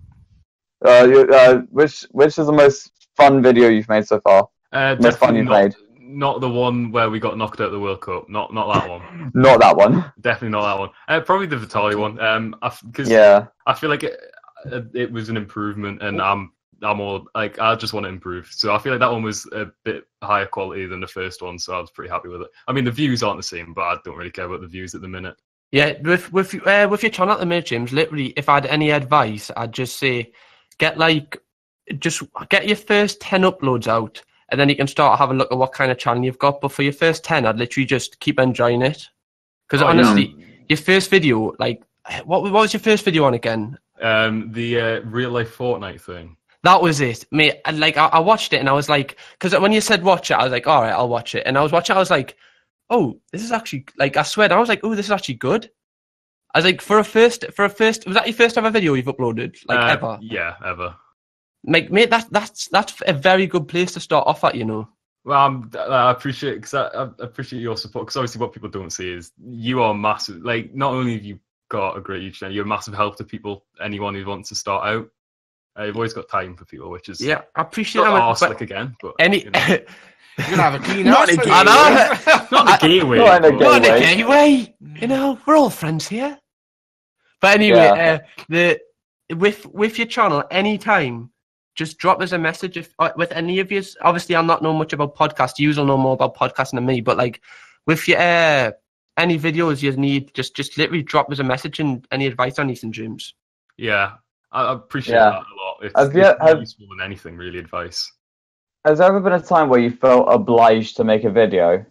Which is the most fun video you've made so far? Most fun you've made? not the one where we got knocked out of the World Cup. Not that one. Not that one. Definitely not that one. Probably the Vitali one. Because I feel like it was an improvement, and I'm all like, I just want to improve. So I feel like that one was a bit higher quality than the first one, so I was pretty happy with it. I mean, the views aren't the same, but I don't really care about the views at the minute. Yeah, with your channel at the minute, James, literally, if I had any advice, I'd just say, get your first 10 uploads out, and then you can start having a look at what kind of channel you've got. But for your first 10, I'd literally just keep enjoying it. Because honestly, your first video, like, what was your first video on again? The real life Fortnite thing. That was it, mate. I watched it, and I was like, because when you said watch it, I was like, all right, I'll watch it. And I was watching, I was like, oh, this is actually, like, I swear, I was like, oh, this is actually good. I was like, for a first, was that your first ever video you've uploaded, like, ever? Yeah, ever. Like, mate, that's a very good place to start off at, you know. Well, I appreciate, because I appreciate your support, because obviously what people don't see is you are massive. Like, not only have you got a great YouTube channel, you're a massive help to people, anyone who wants to start out. You've always got time for people, which is I appreciate not arse again, but any. You know. You're gonna have a clean not in a gay way. Not in a gay way. You know, we're all friends here. But anyway, with your channel, anytime, just drop us a message with any of you. Obviously, I'm not know much about podcasts. You will know more about podcasting than me. But like, with your any videos you need, just literally drop us a message and any advice on these and James. Yeah, I appreciate that a lot. It's useful than anything, really, advice. Has there ever been a time where you felt obliged to make a video?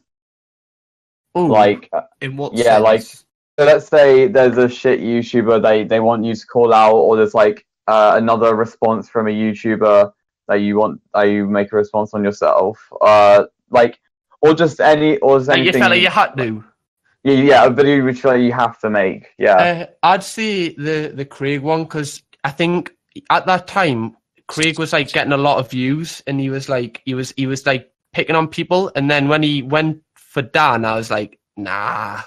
Ooh, like, in what yeah, sense? like, so let's say there's a shit YouTuber they want you to call out, or there's like another response from a YouTuber that you make a response on yourself, like, or just anything. You felt like you had to. Yeah, a video which you have to make. Yeah, I'd say the Craig one, because I think at that time Craig was like getting a lot of views, and he was like picking on people, and then when he went for Dan, I was like, nah,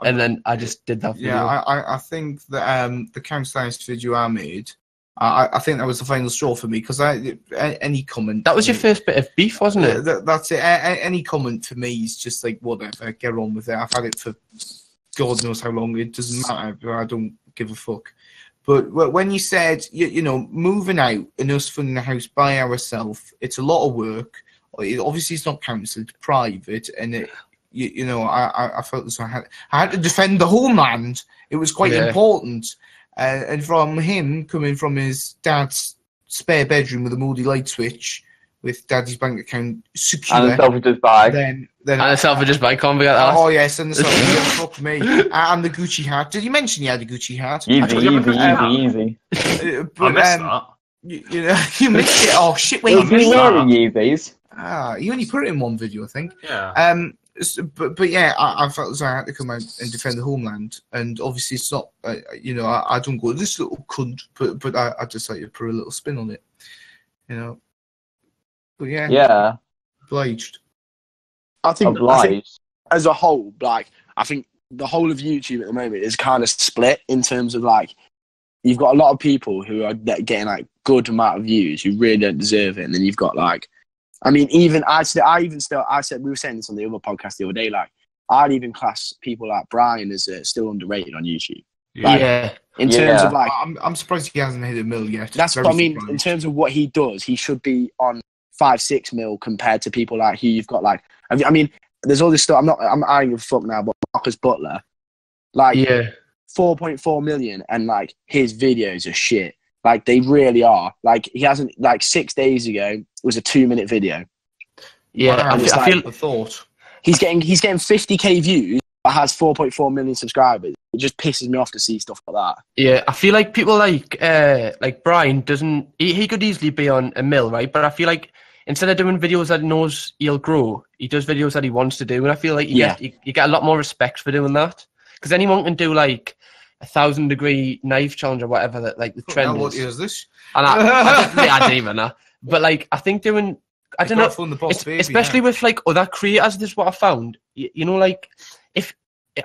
and then I just did that video. Yeah, I think that the count-sized video I made, I think that was the final straw for me, because any comment, that was your first bit of beef, wasn't it? That's it. Any comment for me is just like, whatever, get on with it. I've had it for God knows how long. It doesn't matter. I don't give a fuck. But when you said, you know, moving out and us funding the house by ourselves, it's a lot of work. Obviously, it's not council, it's private, and you know, I felt as though I had to defend the homeland. It was quite important. And from him, coming from his dad's spare bedroom with a moody light switch, with daddy's bank account secure, and a Selfridges bag, and a Selfridges bag, can't forget that. Oh yes, and the Selfridges, fuck me, and the Gucci hat. Did you mention you had a Gucci hat? Easy. But, I missed that. You know, you missed it. Oh shit! Wait, you wearing Yeezys? You only put it in one video, I think. Yeah. But yeah, I felt as though I had to come out and defend the homeland, and obviously it's not. You know, I don't go this little cunt, but I decided to put a little spin on it. You know. But yeah. Obliged. I think as a whole, like, I think the whole of YouTube at the moment is kind of split in terms of, like, you've got a lot of people who are getting, like, good amount of views who really don't deserve it, and then you've got, like, I mean, even I said we were saying this on the other podcast the other day, like, I'd even class people like Brian as still underrated on YouTube. Like, in terms of, like, I'm surprised he hasn't hit a mil yet. That's what I mean. In terms of what he does, he should be on 5-6 mil compared to people like who you've got, like, I mean, there's all this stuff. I'm I don't give a fuck now, but Marcus Butler, like, 4.4 million, and like his videos are shit. Like, they really are. Like, he hasn't, like, 6 days ago it was a 2-minute video. Yeah, wow, I feel the thought he's getting 50k views, but has 4.4 million subscribers. It just pisses me off to see stuff like that. Yeah, I feel like people like Brian doesn't. He could easily be on a mil, right? But I feel like instead of doing videos that he knows he'll grow, he does videos that he wants to do, and I feel like you get a lot more respect for doing that, because anyone can do like 1,000-degree knife challenge or whatever that, like, the trend what is this? And I don't even know. But like, I think doing, I don't know, especially with like other creators, this is what I found. You know, like,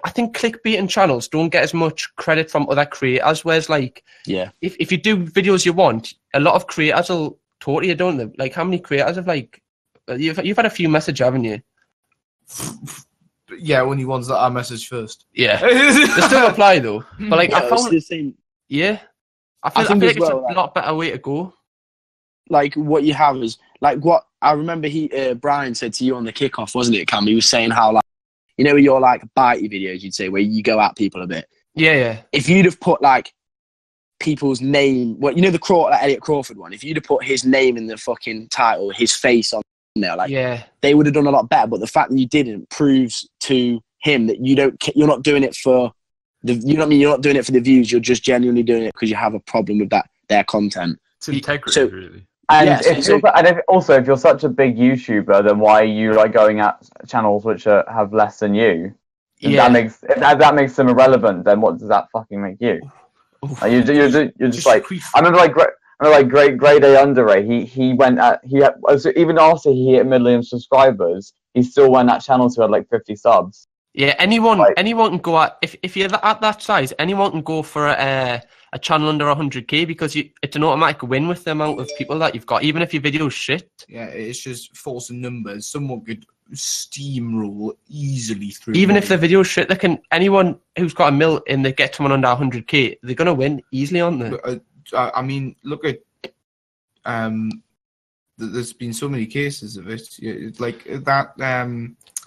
I think clickbait channels don't get as much credit from other creators, whereas, like, if you do videos you want, a lot of creators will talk to you, don't they? Like, how many creators have, like, You've had a few messages, haven't you? Yeah, only ones that I message first. Yeah, they still apply though. But like, I found the same. Yeah, I feel like it's a lot better way to go. Like what you have is like what I remember. Brian said to you on the kickoff, wasn't it, Cam? He was saying how like your like bitey videos, you'd say where you go at people a bit. Yeah. If you'd have put like people's name, the Elliot Crawford one. If you'd have put his name in the fucking title, his face on there, like they would have done a lot better. But the fact that you didn't proves to him that you're not doing it for the. You know what I mean? You're not doing it for the views. You're just genuinely doing it because you have a problem with their content. It's integrity, really. And if you're such a big YouTuber, then why are you like going at channels which have less than you? If that makes them irrelevant, then what does that fucking make you? Like, you're just like I remember like grade A under A. He went at even after he hit 1 million subscribers, he still went at channels who had like 50 subs. Yeah, anyone can go at if you're at that size, anyone can go for a channel under 100k because it's an automatic win with the amount of people that you've got, even if your video's shit. Yeah, it's just false numbers. Someone could steamroll easily through. Even if the video's shit, anyone who's got 1 mil and they get someone under 100k, they're gonna win easily, aren't they? I mean, look at there's been so many cases of it. It's like that.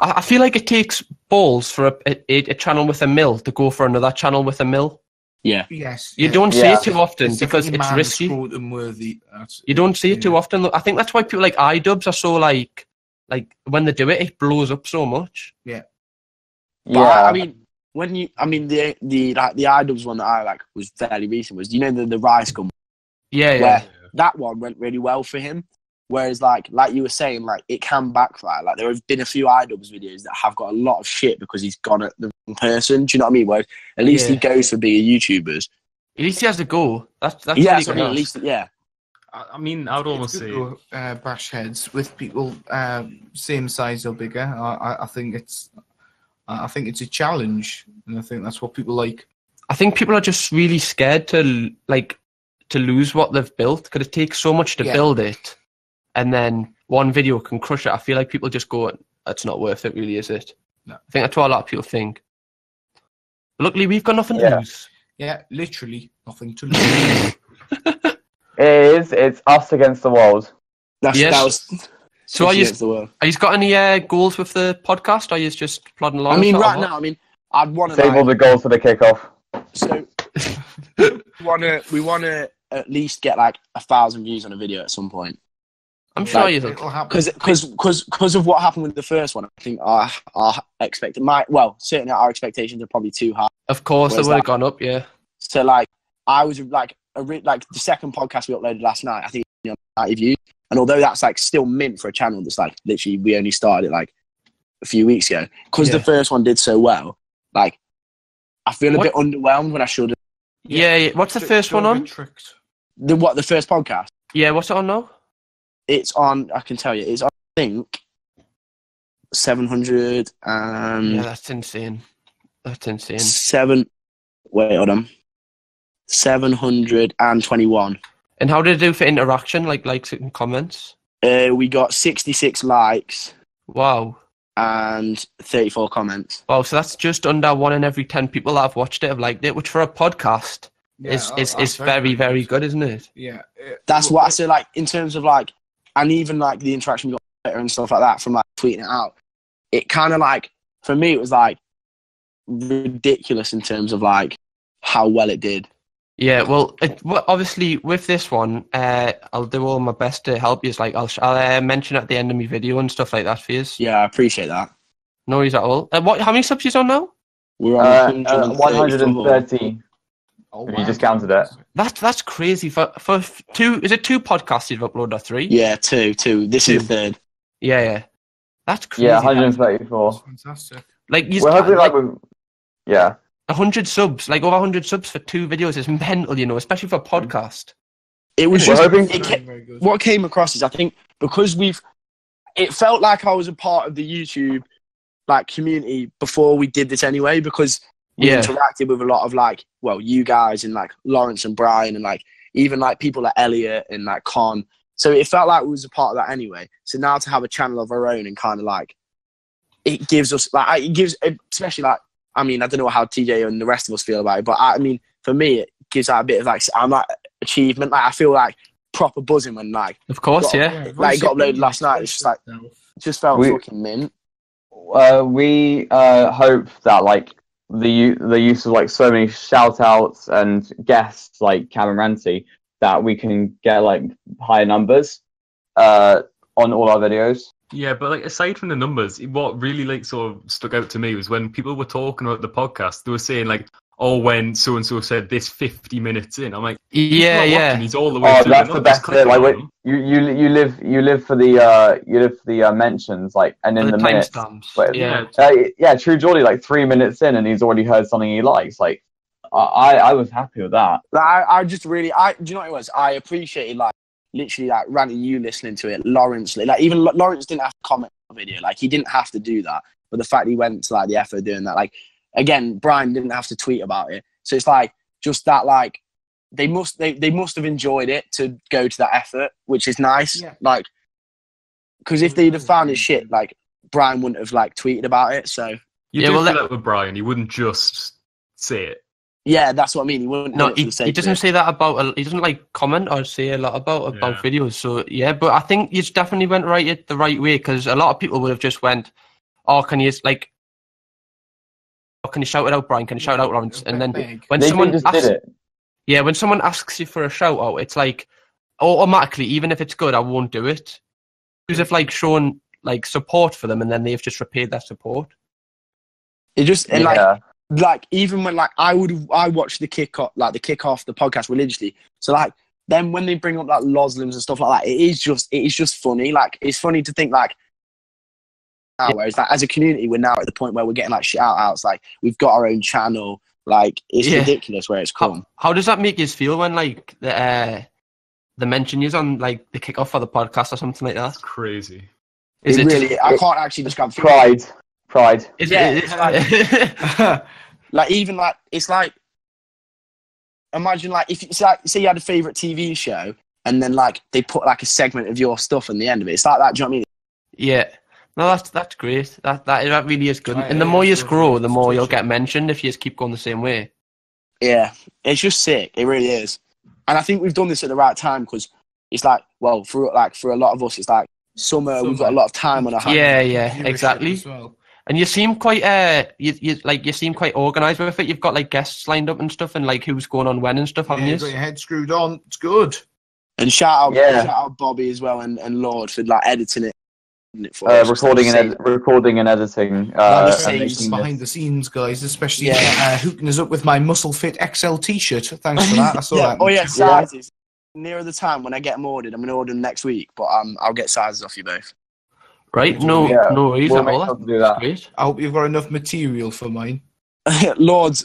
I feel like it takes balls for a channel with 1 mil to go for another channel with 1 mil. Yeah. Yes. You don't see it too often because it's risky. Worthy. You don't see it too often. I think that's why people like iDubbbz are so like when they do it, it blows up so much. Yeah. But I mean, the iDubbbz one that I like was fairly recent. Was the Rice Gun? Yeah. That one went really well for him. Whereas, like you were saying, like it can backfire. Like there have been a few iDubbbz videos that have got a lot of shit because he's gone at the wrong person. Do you know what I mean? Whereas at least he goes for bigger YouTubers. At least he has a go. That's really good. At least, I mean, I would almost say bash heads with people same size or bigger. I think it's a challenge, and I think that's what people like. I think people are just really scared to lose what they've built because it takes so much to build it. And then one video can crush it. I feel like people just go, "It's not worth it, really, is it?" No. I think that's what a lot of people think. But luckily, we've got nothing to lose. Yeah, literally nothing to lose. It's us against the world. So are you got any goals with the podcast? Or are you just plodding along? I mean, right now, I'd want to save all the goals for the kickoff. So we want to at least get like 1,000 views on a video at some point. I'm sure you will. Because of what happened with the first one, I think our certainly our expectations are probably too high. Of course, they would have gone up, yeah. So like, I was like the second podcast we uploaded last night, I think 90 views, and although that's like still mint for a channel that's like literally we only started it like a few weeks ago, because the first one did so well, like I feel a bit underwhelmed when I should have. Yeah. What's the first one on? The first podcast? Yeah, what's it on now? It's on, I can tell you, it's on, I think, 700 and... Yeah, that's insane. Hold on. 721. And how did it do for interaction, like likes and comments? We got 66 likes. Wow. And 34 comments. Wow, so that's just under 1 in every 10 people that have watched it have liked it, which for a podcast is very, very good, isn't it? Yeah. That's what I say, like, in terms of, like, and even, like, the interaction we got on Twitter and stuff like that from, like, tweeting it out. It kind of, like, for me, it was, like, ridiculous in terms of, like, how well it did. Yeah, well, obviously, with this one, I'll do all my best to help you. Like, I'll mention at the end of my video and stuff like that for you. Yeah, I appreciate that. No worries at all. How many subs are you on now? We're on 130. Oh, wow. You just counted it. That's crazy. For two, is it 2 podcasts you've uploaded or 3? Yeah, two. This is the 3rd. Yeah. That's crazy. Yeah, 134. That's fantastic. Like, we're hoping yeah. 100 subs, like over 100 subs for 2 videos is mental, you know, especially for a podcast. It was just what came across is I think because it felt like I was a part of the YouTube like community before we did this anyway, because we interacted with a lot of like, well, you guys and like Lawrence and Brian and like even like people like Elliot and like Con. So it felt like we was a part of that anyway. So now to have a channel of our own and kind of like, it gives us like, it gives, especially like, I mean, I don't know how TJ and the rest of us feel about it, but I mean, for me, it gives out a bit of like, I'm like achievement. Like I feel like proper buzzing when like, of course, got uploaded last night. It's just like, just felt fucking mint. We hope that like the use of like so many shout outs and guests like Cam and Ranty, that we can get like higher numbers on all our videos. Yeah, but like aside from the numbers, what really like sort of stuck out to me was when people were talking about the podcast, they were saying like, "Oh, when so and so said this 50 minutes in," I'm like, he's all the way through. That's the best bit. Like you live for the mentions, like, and in the minutes. True Geordie, like 3 minutes in, and he's already heard something he likes. Like, I was happy with that. Like, I just really, do you know what it was? I appreciated like literally like Ranty, you listening to it, Lawrence, like even Lawrence didn't have to comment on the video, like he didn't have to do that, but the fact he went to like the effort of doing that, like again, Brian didn't have to tweet about it, so it's like just that like they must have enjoyed it to go to that effort, which is nice, like because if they'd have found it shit, like Brian wouldn't have like tweeted about it. So you do that with Brian, he wouldn't just say it. Yeah, that's what I mean. He wouldn't. No, he doesn't say that about. He doesn't like comment or say a lot about videos. So yeah, but I think you definitely went the right way, because a lot of people would have just went, "Oh, can you shout it out, Brian? Can you shout it out, Lawrence?" And then when someone when someone asks you for a shout out, it's like automatically, even if it's good, I won't do it, because if like showing like support for them, and then they've just repaid that support. It just like even when like I watch the kickoff the podcast religiously. So like then when they bring up like Lozlims and stuff like that, it is just funny. Like it's funny to think like whereas like as a community we're now at the point where we're getting like shout outs, like we've got our own channel. Like it's ridiculous where it's come. How does that make you feel when like the mention is on like the kickoff for the podcast or something like that? That's crazy. Is it really? I can't actually describe pride. Like even like it's like imagine like if it's like say you had a favourite TV show and then like they put like a segment of your stuff in the end of it. It's like that. Do you know what I mean? Yeah. No, that's great. That really is good. And the more you grow, the more you'll get mentioned if you just keep going the same way. Yeah, it's just sick. It really is. And I think we've done this at the right time, because it's like, well, for a lot of us, it's like summer. We've got a lot of time on our hands. Yeah, exactly. And you seem quite you seem quite organised with it. You've got like guests lined up and stuff, and like who's going on when and stuff, haven't you? Got your head screwed on. It's good. And shout out Bobby as well, and Lord for like editing it. Recording and editing. Behind the scenes, guys, especially hooking us up with my Muscle Fit XL T-shirt. Thanks for that. I saw that. Oh yeah, sizes. Nearer the time when I get them ordered, I'm gonna order them next week, but I'll get sizes off you both. Right, no worries at all. Great. I hope you've got enough material for mine. Lord's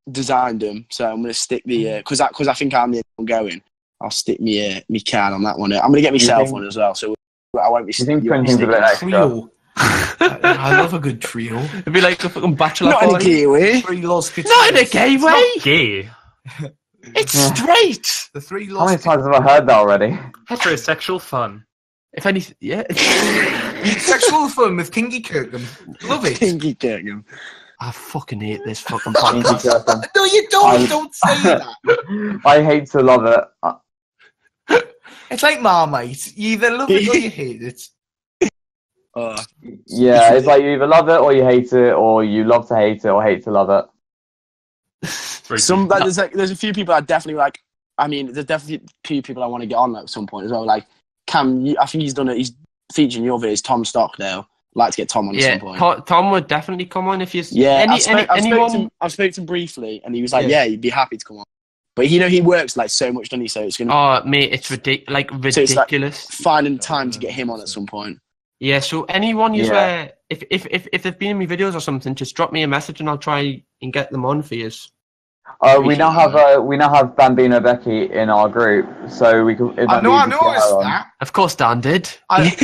designed them, so I'm gonna stick the because I think I'm the one going. I'll stick me card on that one. I'm gonna get myself one as well, so I won't be. Printing's a bit extra. I love a good trio. It'd be like a fucking bachelor party. Not in a gay way. Not in a gay way. It's not gay. It's straight. The three How many times have I heard that already? Heterosexual fun. If anything, yeah. Sexual fun with Kingy Kirkham. Love it. Kingy Kirkham. I fucking hate this fucking podcast. No, you don't. Don't say that. I hate to love it. It's like Marmite. You either love it or you hate it. Yeah, it's like you either love it or you hate it, or you love to hate it or hate to love it. There's a few people I definitely like. I mean, there's definitely a few people I want to get on at some point as well. Like Cam, I think he's featuring your videos. Tom Stockdale. I'd like to get Tom on at some point. Tom would definitely come on if you. Yeah, I spoke to him briefly, and he was like, "Yeah, he'd be happy to come on." But he works like so much, doesn't he? So it's gonna. Oh, mate, it's ridiculous. So it's like finding time to get him on at some point. Yeah. So anyone if they've been in my videos or something, just drop me a message and I'll try and get them on for you. We now have Bambino Becky in our group, so we can. I noticed that. Of course, Dan did. I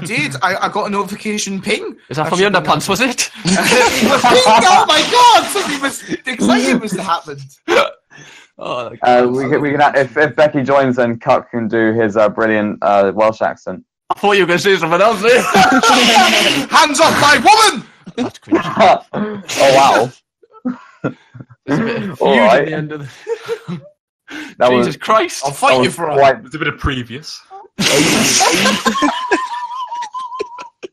did. I got a notification ping. Is that from your underpants? Was it? Oh my god! Something exciting must have happened. We can if Becky joins, then Cuck can do his brilliant Welsh accent. I thought you were going to say something else there. Hands off my woman! That's cringy. Oh, wow. There's a bit of All feud right. at the end of That Jesus Christ. I'll fight you for it. There's a bit of previous.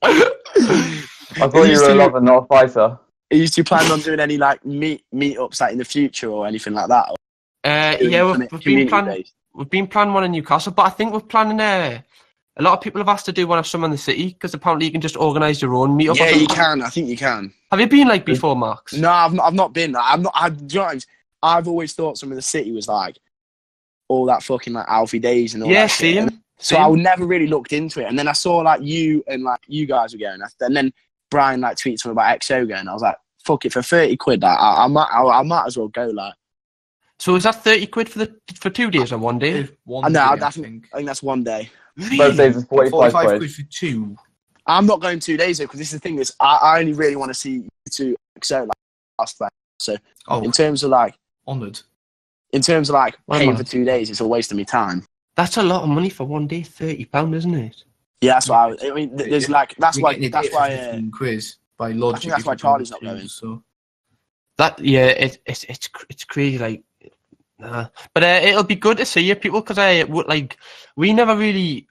I thought you were a lover, not a fighter. Are you two planning on doing any like meetups like in the future or anything like that? Yeah, we've been planning one in Newcastle, but I think we're planning a lot of people have asked to do one of some in the city because apparently you can just organise your own meetup. Yeah, you can. I think you can. Have you been like before, Max? No, I've not been. I've always thought some of the city was like all that fucking like Alfie days and all that shit. So I never really looked into it, and then I saw like you and like you guys were going, and then Brian like tweeted something about XO going. I was like, fuck it, for 30 quid, like, I might as well go. Like, so is that 30 quid for 2 days or 1 day? I think that's 1 day. Both days is 45 quid for 2. I'm not going 2 days though, because this is the thing is I only really want to see you two XO like last time. So in terms of like honoured. In terms of like paying for 2 days, it's a waste of my time. That's a lot of money for 1 day, £30, isn't it? Yeah, that's why. I mean, there's like that's why quiz by Logic. I think that's why Charlie's not going. So it's crazy. Like, but it'll be good to see you people because I never really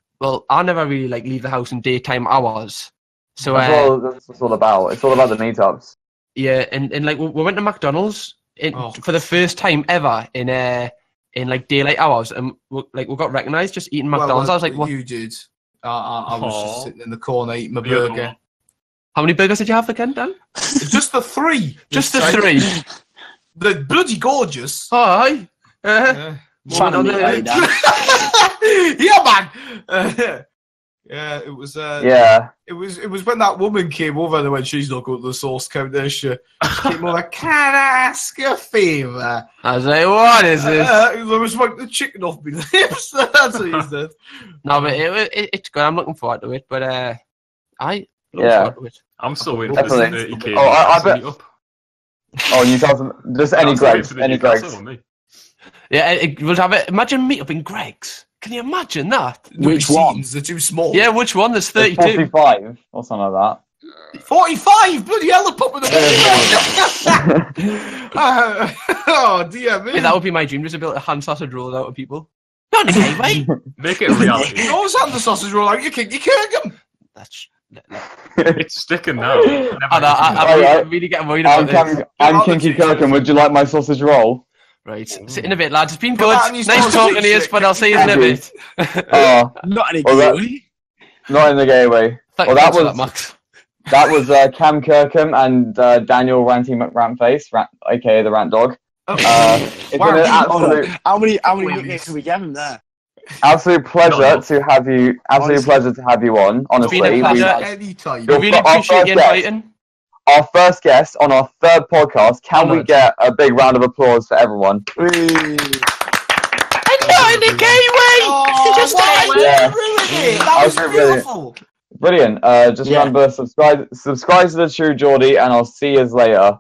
like leave the house in daytime hours. So that's what it's all about. It's all about the meetups. Yeah, and like we went to McDonald's for the first time ever in like daylight hours, and we got recognised just eating McDonald's. I was like, "What you did?" I was just sitting in the corner eating my burger. How many burgers did you have again, Dan? Just the 3. Just the 3. They're bloody gorgeous. Oh, hi. Fan of me, Dan. Yeah, man. Yeah, it was. It was when that woman came over, and when she's not going to the sauce counter, she came over. Can I ask a favour? I was like, what is this? I was like the chicken off my lips. That's what he said. No, but it's good. I'm looking forward to it. But forward to it. I'm still waiting for this 30k. I bet. Oh, Newcastle. Just any Greg's. Any Greg's. Yeah, we'll have it. Imagine meet up in Greg's. Can you imagine that? Which one? They're too small. Yeah, which one? There's 32. 45 or something like that. 45! Bloody hell, the pop of the oh, dear me. Yeah, that would be my dream, just to be able to hand sausage rolls out to people. Not in a gay way. Make it a reality. You always hand the sausage roll out, you Kirkham. That's... It's sticking now. I'm really getting worried about this. I'm Kinky Kirkham, would you like my sausage roll? Right, sit in a bit, lads. It's been good. Nice talking to you, but I'll see you in a bit. Not in a gay way. Not in the gay way. Thank you for that, Max. That was Cam Kirkham and Daniel Ranty McRantface, aka the Rant Dog. It's been an absolute. How many minutes can we give him there? Absolute pleasure to have you. Absolute pleasure to have you on. Honestly, it's been a pleasure. Anytime. We really appreciate you inviting. Our first guest on our 3rd podcast. Can we get a big round of applause for everyone? And not in a gay way! That was beautiful! Brilliant. Just remember, subscribe to the True Geordie, and I'll see you later.